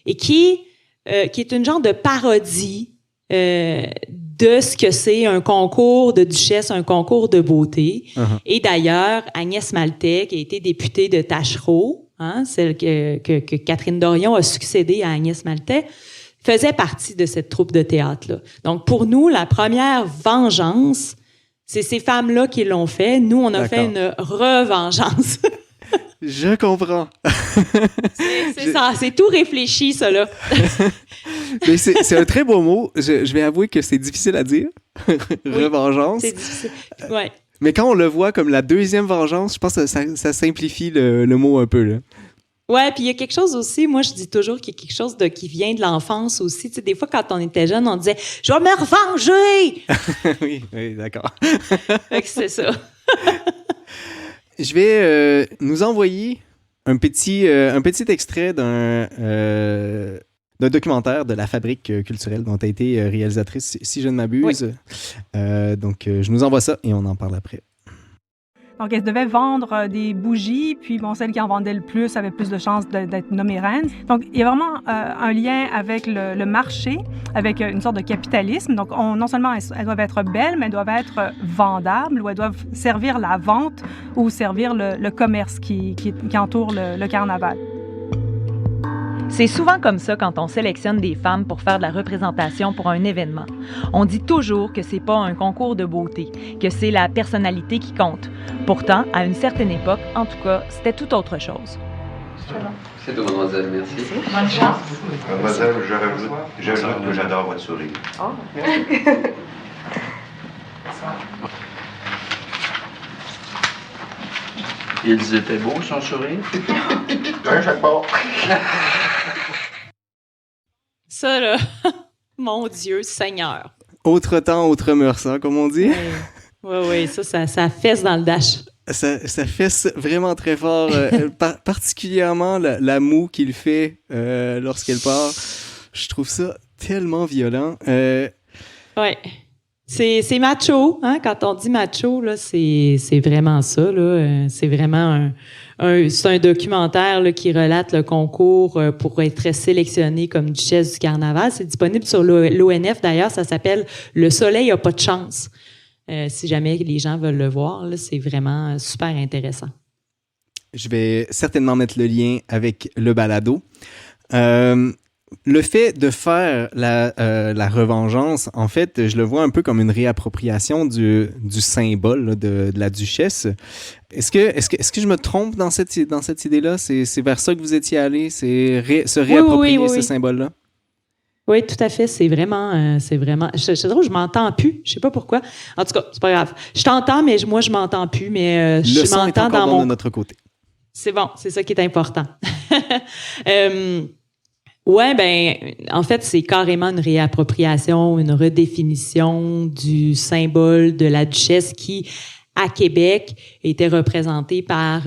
et qui est une genre de parodie de ce que c'est un concours de duchesse, un concours de beauté. Uh-huh. Et d'ailleurs, Agnès Maltais, qui a été députée de Taschereau, celle que Catherine Dorion a succédé à Agnès Maltais, faisait partie de cette troupe de théâtre-là. Donc, pour nous, la première vengeance, c'est ces femmes-là qui l'ont fait. Nous, on a fait une revengeance. Je comprends. C'est ça, c'est tout réfléchi, ça, là. Mais c'est un très beau mot. Je vais avouer que c'est difficile à dire. Revengeance. C'est difficile. Ouais. Mais quand on le voit comme la deuxième vengeance, je pense que ça simplifie le mot un peu, là. Ouais, puis il y a quelque chose aussi, moi je dis toujours qu'il y a quelque chose qui vient de l'enfance aussi. Tu sais, des fois, quand on était jeune, on disait « Je vais me revenger! » Oui, d'accord. Fait que c'est ça. Je vais nous envoyer un petit extrait d'un documentaire de la Fabrique culturelle dont tu as été réalisatrice, si je ne m'abuse. Oui. Donc, je nous envoie ça et on en parle après. Donc, elle devait vendre des bougies, puis bon, celle qui en vendait le plus avait plus de chances d'être nommée reine. Donc, il y a vraiment un lien avec le marché, avec une sorte de capitalisme. Donc, non seulement elles doivent être belles, mais elles doivent être vendables, ou elles doivent servir la vente ou servir le commerce qui entoure le carnaval. C'est souvent comme ça quand on sélectionne des femmes pour faire de la représentation pour un événement. On dit toujours que c'est pas un concours de beauté, que c'est la personnalité qui compte. Pourtant, à une certaine époque, en tout cas, c'était tout autre chose. C'est tout, mademoiselle, merci. Bonne chance. Mademoiselle, j'ajoute que j'adore votre sourire. Oh. Ils étaient beaux, son sourire? Un chaque bord. Ça, là, mon Dieu, Seigneur. Autre temps, autre mœurs, hein, comme on dit. Oui, ça fesse dans le dash. Ça fesse vraiment très fort, particulièrement la moue qu'il fait lorsqu'elle part. Je trouve ça tellement violent. Oui. C'est macho, hein? Quand on dit macho, là, c'est vraiment ça, là. C'est vraiment c'est un documentaire là, qui relate le concours pour être sélectionné comme duchesse du carnaval. C'est disponible sur l'ONF, d'ailleurs. Ça s'appelle « Le soleil a pas de chance ». Si jamais les gens veulent le voir, là, c'est vraiment super intéressant. Je vais certainement mettre le lien avec le balado. Le fait de faire la revengeance, en fait, je le vois un peu comme une réappropriation du symbole là, de la duchesse. Est-ce que je me trompe dans cette idée-là? C'est vers ça que vous étiez allé? C'est se réapproprier ce symbole-là? Oui, tout à fait. C'est vraiment. C'est drôle, je m'entends plus. Je sais pas pourquoi. En tout cas, c'est pas grave. Je t'entends, mais moi, je m'entends plus. Mais je son m'entends est encore dans bon mon. de notre côté. C'est bon, c'est ça qui est important. Ouais, ben, en fait, c'est carrément une réappropriation, une redéfinition du symbole de la duchesse qui, à Québec, était représentée par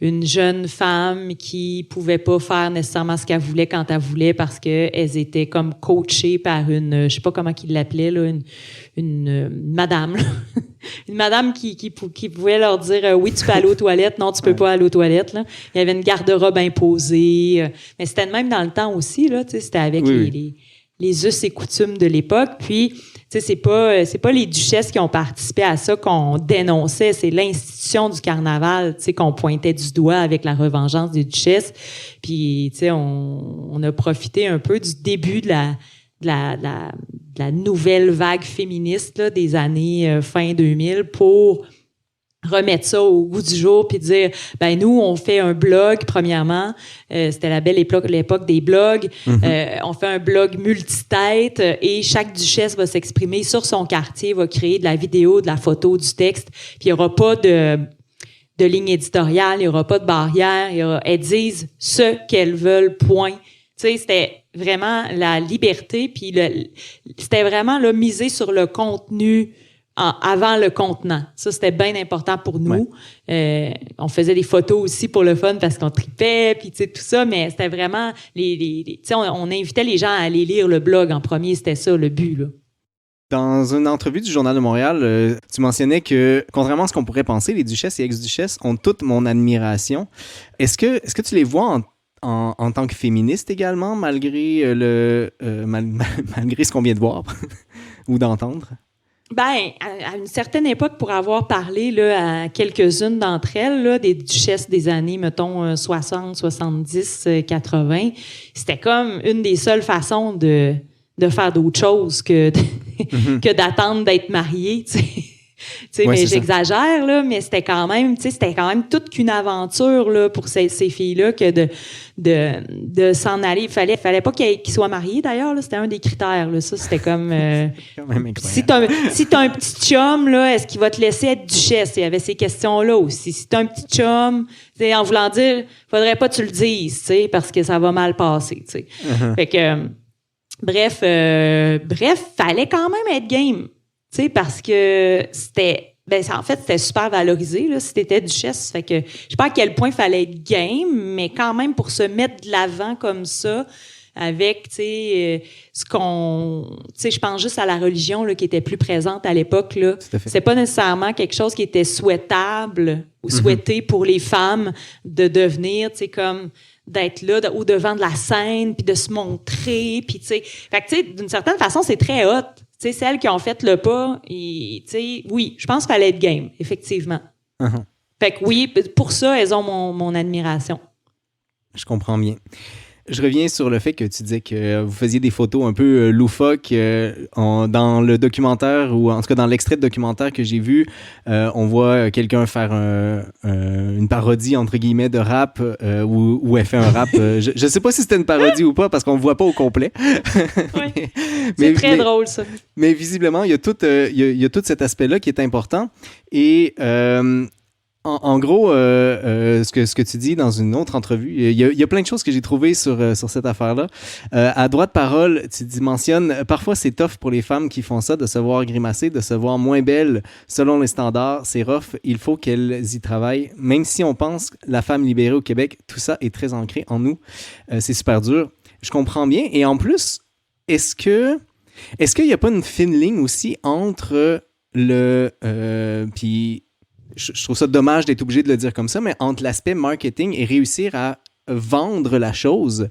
une jeune femme qui pouvait pas faire nécessairement ce qu'elle voulait quand elle voulait parce que elles étaient comme coachées par une, je sais pas comment qu'ils l'appelaient là, une madame, là. Une madame qui pouvait leur dire oui, tu peux aller aux toilettes, non, tu peux pas aller aux toilettes là. Il y avait une garde-robe imposée, mais c'était de même dans le temps aussi là, tu sais, c'était avec les us et coutumes de l'époque, puis tu sais, c'est pas les duchesses qui ont participé à ça qu'on dénonçait, c'est l'institution du carnaval, tu sais, qu'on pointait du doigt avec la revengeance des duchesses. Puis, tu sais, on a profité un peu du début de la nouvelle vague féministe là, des années fin 2000 pour remettre ça au goût du jour puis dire ben nous on fait un blog premièrement c'était la belle l'époque des blogs on fait un blog multitête et chaque duchesse va s'exprimer sur son quartier, va créer de la vidéo, de la photo, du texte, puis il y aura pas de ligne éditoriale, il y aura pas de barrière, elles disent ce qu'elles veulent, point. Tu sais, c'était vraiment la liberté puis c'était vraiment là miser sur le contenu avant le contenant. Ça, c'était bien important pour nous. Ouais. On faisait des photos aussi pour le fun parce qu'on tripait, puis tu sais, tout ça, mais c'était vraiment tu sais, on invitait les gens à aller lire le blog en premier, c'était ça le but, là. Dans une entrevue du Journal de Montréal, tu mentionnais que, contrairement à ce qu'on pourrait penser, les duchesses et ex-duchesses ont toute mon admiration. Est-ce que tu les vois en tant que féministe également, malgré malgré ce qu'on vient de voir ou d'entendre? Ben, à une certaine époque, pour avoir parlé là, à quelques-unes d'entre elles, là, des duchesses des années, mettons, 60, 70, 80, c'était comme une des seules façons de faire d'autres choses que d'attendre d'être mariée, tu sais. Ouais, mais c'est j'exagère, là, mais c'était quand même toute qu'une aventure là, pour ces filles-là que de s'en aller. Il fallait pas qu'ils soient mariés, d'ailleurs. Là, c'était un des critères. Là. Ça, c'était comme... quand même incroyable. si t'as un petit chum, là, est-ce qu'il va te laisser être duchesse? Il y avait ces questions-là aussi. Si t'as un petit chum, en voulant dire, faudrait pas que tu le dises, parce que ça va mal passer. Fait que... Bref, fallait quand même être game. Tu sais, parce que c'était super valorisé, là, si t'étais duchesse. Fait que, je sais pas à quel point il fallait être game, mais quand même, pour se mettre de l'avant comme ça, avec, tu sais, je pense juste à la religion, là, qui était plus présente à l'époque, là. C'est pas nécessairement quelque chose qui était souhaitable ou souhaité pour les femmes de devenir, tu sais, comme, d'être là au devant de la scène, puis de se montrer, puis, tu sais. Fait que, tu sais, d'une certaine façon, c'est très hot. Tu sais, celles qui ont fait le pas, et, tu sais, oui, je pense qu'il fallait être game, effectivement. Fait que oui, pour ça, elles ont mon admiration. Je comprends bien. Je reviens sur le fait que tu disais que vous faisiez des photos un peu loufoques dans le documentaire, ou en tout cas dans l'extrait de documentaire que j'ai vu. On voit quelqu'un faire une parodie, entre guillemets, de rap, où elle fait un rap. Je sais pas si c'était une parodie ou pas, parce qu'on ne voit pas au complet. Oui. C'est très drôle, ça. Mais visiblement, il y a tout cet aspect-là qui est important. Et... En gros, ce que tu dis dans une autre entrevue, il y a plein de choses que j'ai trouvées sur cette affaire-là. À Droit de parole, tu mentionnes, parfois c'est tough pour les femmes qui font ça, de se voir grimacer, de se voir moins belles selon les standards. C'est rough, il faut qu'elles y travaillent. Même si on pense la femme libérée au Québec, tout ça est très ancré en nous. C'est super dur. Je comprends bien. Et en plus, est-ce qu'il n'y a pas une fine ligne aussi entre puis je trouve ça dommage d'être obligé de le dire comme ça, mais entre l'aspect marketing et réussir à vendre la chose,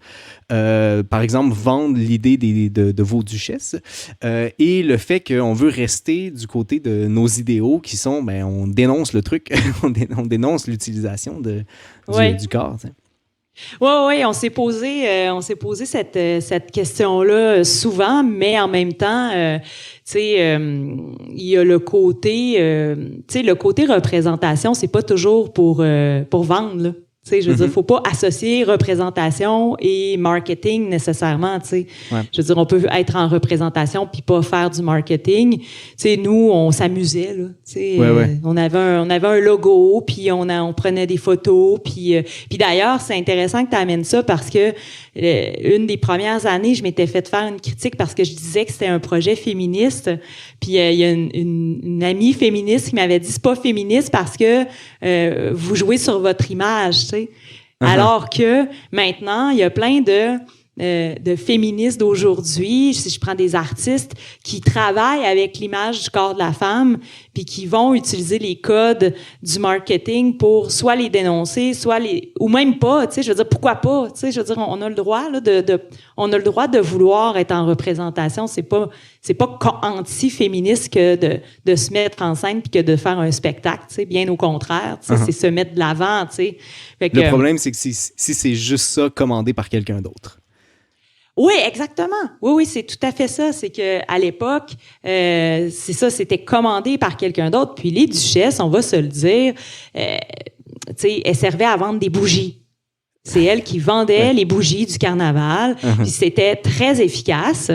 par exemple, vendre l'idée de vos duchesses, et le fait qu'on veut rester du côté de nos idéaux qui sont, on dénonce le truc, on dénonce l'utilisation du corps. T'sais. Oui, on s'est posé cette question-là souvent, mais en même temps, il y a le côté représentation, c'est pas toujours pour vendre, là. Tu sais, je veux dire, faut pas associer représentation et marketing nécessairement, tu sais. Ouais. Je veux dire, on peut être en représentation puis pas faire du marketing. Tu sais, nous, on s'amusait, là. Tu sais, on avait un logo, puis on prenait des photos, puis d'ailleurs, c'est intéressant que tu amènes ça parce que une des premières années, je m'étais fait faire une critique parce que je disais que c'était un projet féministe. Puis il y a une amie féministe qui m'avait dit, c'est pas féministe parce que vous jouez sur votre image, tu sais. Alors que maintenant, il y a plein de féministes d'aujourd'hui, si je prends des artistes qui travaillent avec l'image du corps de la femme, puis qui vont utiliser les codes du marketing pour soit les dénoncer, ou même pas, tu sais, je veux dire, pourquoi pas, tu sais, je veux dire, on a le droit là on a le droit de vouloir être en représentation, c'est pas anti-féministe que de se mettre en scène puis que de faire un spectacle, tu sais, bien au contraire, tu sais, c'est se mettre de l'avant, tu sais. Le problème, c'est que si c'est juste ça commandé par quelqu'un d'autre. Oui, exactement. Oui, c'est tout à fait ça. C'est que à l'époque, c'est ça, c'était commandé par quelqu'un d'autre. Puis les duchesses, on va se le dire, tu sais, elles servaient à vendre des bougies. C'est elles qui vendaient les bougies du carnaval. Puis c'était très efficace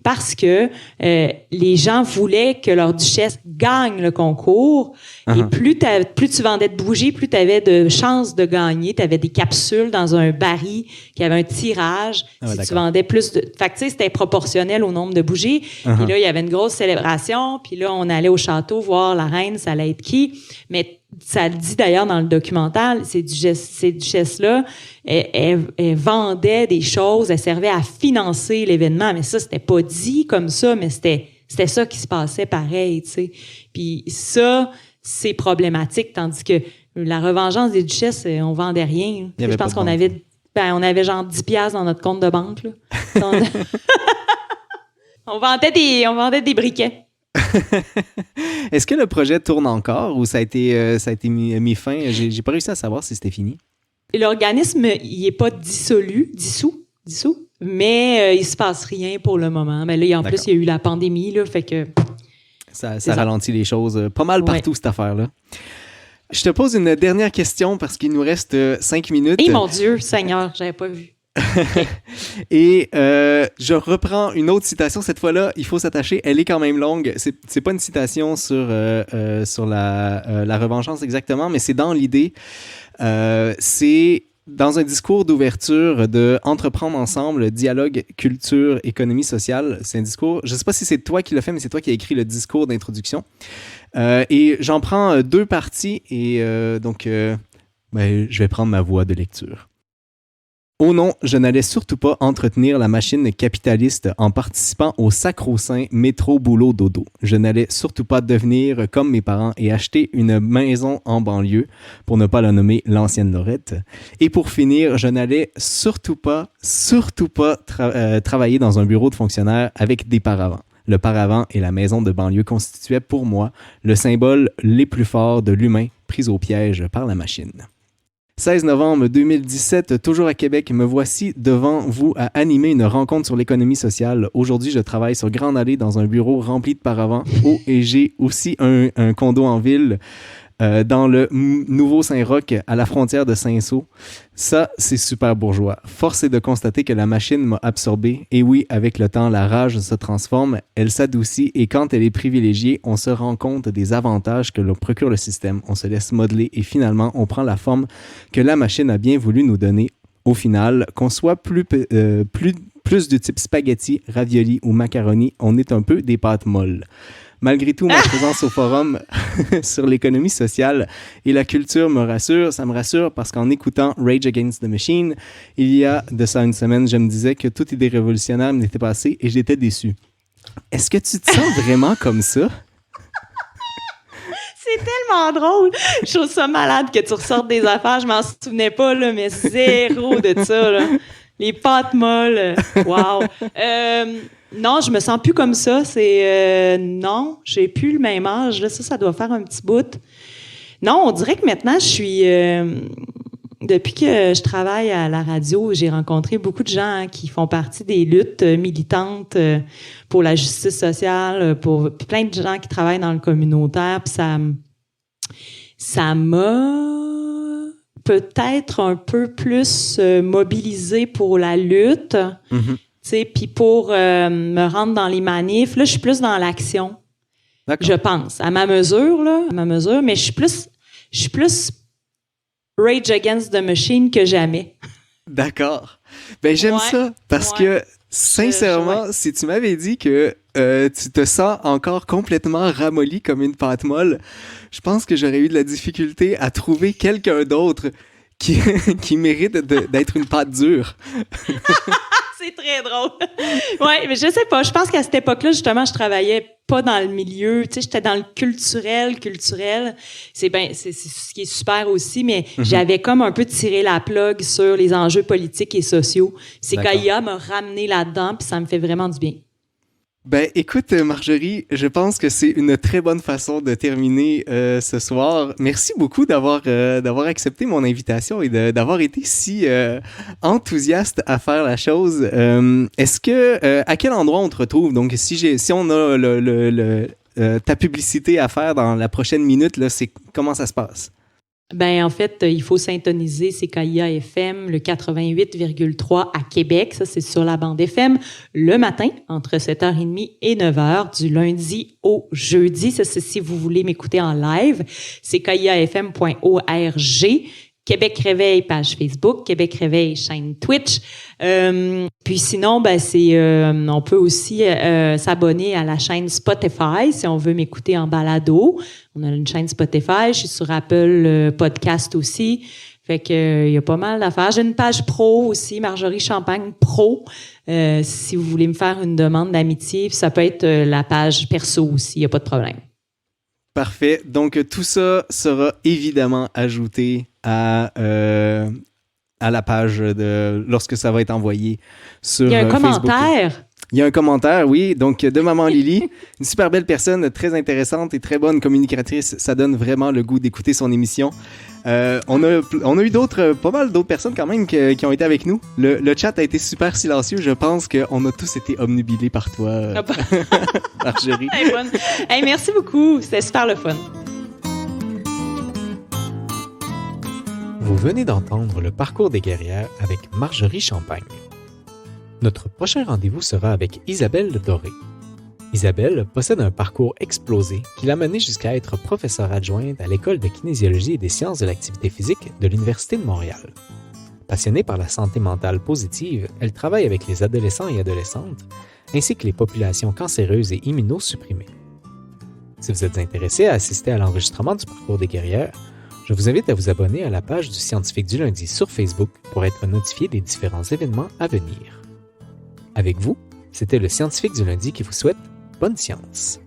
parce que les gens voulaient que leur duchesse gagne le concours. Et plus tu vendais de bougies, plus tu avais de chances de gagner. Tu avais des capsules dans un baril qui avait un tirage. Tu vendais plus de... Fait que tu sais, c'était proportionnel au nombre de bougies. Puis là, il y avait une grosse célébration. Puis là, on allait au château voir la reine, ça allait être qui. Mais ça le dit d'ailleurs dans le documentaire, ces duchesses-là, elles vendaient des choses, elles servaient à financer l'événement. Mais ça, c'était pas dit comme ça, mais c'était ça qui se passait pareil, tu sais. Puis ça, c'est problématique, tandis que la revengeance des duchesses, on vendait rien. Je pense qu'on avait, on avait genre 10$ dans notre compte de banque, là. On vendait des briquets. Est-ce que le projet tourne encore ou ça a été mis fin? J'ai pas réussi à savoir si c'était fini. L'organisme, il est pas dissous, mais il se passe rien pour le moment. Mais là, en plus, il y a eu la pandémie, là, fait que Ça ça. ralentit les choses pas mal partout, cette affaire-là. Je te pose une dernière question parce qu'il nous reste 5 minutes. Et mon Dieu, Seigneur, j'avais pas vu. Et je reprends une autre citation. Cette fois-là, il faut s'attacher. Elle est quand même longue. C'est pas une citation sur la revanchance exactement, mais c'est dans l'idée. C'est dans un discours d'ouverture de Entreprendre ensemble, dialogue, culture, économie sociale. C'est un discours, je ne sais pas si c'est toi qui l'as fait, mais c'est toi qui as écrit le discours d'introduction. Et j'en prends 2 parties et donc je vais prendre ma voix de lecture. Oh non, je n'allais surtout pas entretenir la machine capitaliste en participant au sacro-saint métro-boulot-dodo. Je n'allais surtout pas devenir comme mes parents et acheter une maison en banlieue, pour ne pas la nommer l'ancienne Lorette. Et pour finir, je n'allais surtout pas travailler dans un bureau de fonctionnaire avec des paravents. Le paravent et la maison de banlieue constituaient pour moi le symbole les plus forts de l'humain pris au piège par la machine. 16 novembre 2017, toujours à Québec, me voici devant vous à animer une rencontre sur l'économie sociale. Aujourd'hui, je travaille sur Grande Allée dans un bureau rempli de paravents. Et j'ai aussi un condo en ville dans le Nouveau Saint-Roch à la frontière de Saint-Sault. Ça, c'est super bourgeois. Force est de constater que la machine m'a absorbé. Et oui, avec le temps, la rage se transforme, elle s'adoucit et quand elle est privilégiée, on se rend compte des avantages que l'on procure le système. On se laisse modeler et finalement, on prend la forme que la machine a bien voulu nous donner. Au final, qu'on soit plus du type spaghetti, ravioli ou macaroni, on est un peu des pâtes molles. Malgré tout, ma présence au forum sur l'économie sociale et la culture me rassure. Ça me rassure parce qu'en écoutant Rage Against the Machine, il y a de ça une semaine, je me disais que toute idée révolutionnaire m'était passée et j'étais déçu. Est-ce que tu te sens vraiment comme ça? C'est tellement drôle. Je trouve ça malade que tu ressortes des affaires. Je m'en souvenais pas, là, mais zéro de ça. Là. Les pâtes molles. Wow. Non, je me sens plus comme ça. Non, j'ai plus le même âge. Là. Ça doit faire un petit bout. Non, on dirait que maintenant, je suis... depuis que je travaille à la radio, j'ai rencontré beaucoup de gens qui font partie des luttes militantes pour la justice sociale, pour plein de gens qui travaillent dans le communautaire. Puis ça m'a peut-être un peu plus mobilisée pour la lutte. Mm-hmm. Puis pour me rendre dans les manifs, là, je suis plus dans l'action. D'accord. Je pense. À ma mesure, mais je suis plus Rage Against the Machine que jamais. D'accord. Ben, j'aime ça parce que, sincèrement, si tu m'avais dit que tu te sens encore complètement ramolli comme une pâte molle, je pense que j'aurais eu de la difficulté à trouver quelqu'un d'autre qui mérite d'être une pâte dure. C'est très drôle. Ouais, mais je sais pas. Je pense qu'à cette époque-là, justement, je travaillais pas dans le milieu. Tu sais, j'étais dans le culturel. C'est ce qui est super aussi, mais j'avais comme un peu tiré la plug sur les enjeux politiques et sociaux. C'est qu'AIA m'a ramené là-dedans, puis ça me fait vraiment du bien. Ben, écoute, Marjorie, je pense que c'est une très bonne façon de terminer ce soir. Merci beaucoup d'avoir accepté mon invitation et d'avoir été si enthousiaste à faire la chose. Est-ce que à quel endroit on te retrouve? Donc, si on a ta publicité à faire dans la prochaine minute, là, comment ça se passe? Ben en fait, il faut syntoniser CKIA FM, le 88,3 à Québec. Ça, c'est sur la bande FM, le matin, entre 7h30 et 9h, du lundi au jeudi. Ça, c'est si vous voulez m'écouter en live. CKIAFM.org. Québec Réveil, page Facebook. Québec Réveil, chaîne Twitch. Puis sinon, ben on peut aussi s'abonner à la chaîne Spotify si on veut m'écouter en balado. On a une chaîne Spotify. Je suis sur Apple Podcast aussi. Fait que il y a pas mal d'affaires. J'ai une page pro aussi, Marjorie Champagne Pro. Si vous voulez me faire une demande d'amitié, ça peut être la page perso aussi. Il y a pas de problème. Parfait. Donc tout ça sera évidemment ajouté à la page lorsque ça va être envoyé sur Facebook. Il y a un commentaire. Il y a un commentaire, oui, donc de Maman Lily. Une super belle personne, très intéressante et très bonne communicatrice. Ça donne vraiment le goût d'écouter son émission. On a eu pas mal d'autres personnes quand même qui ont été avec nous. Le chat a été super silencieux. Je pense qu'on a tous été omnubilés par toi, Marjorie. Hey, bonne. Hey, merci beaucoup. C'était super le fun. Vous venez d'entendre le parcours des guerrières avec Marjorie Champagne. Notre prochain rendez-vous sera avec Isabelle Doré. Isabelle possède un parcours explosé qui l'a menée jusqu'à être professeure adjointe à l'École de kinésiologie et des sciences de l'activité physique de l'Université de Montréal. Passionnée par la santé mentale positive, elle travaille avec les adolescents et adolescentes, ainsi que les populations cancéreuses et immunosupprimées. Si vous êtes intéressé à assister à l'enregistrement du parcours des guerrières, je vous invite à vous abonner à la page du Scientifique du lundi sur Facebook pour être notifié des différents événements à venir. Avec vous, c'était le Scientifique du lundi qui vous souhaite bonne science.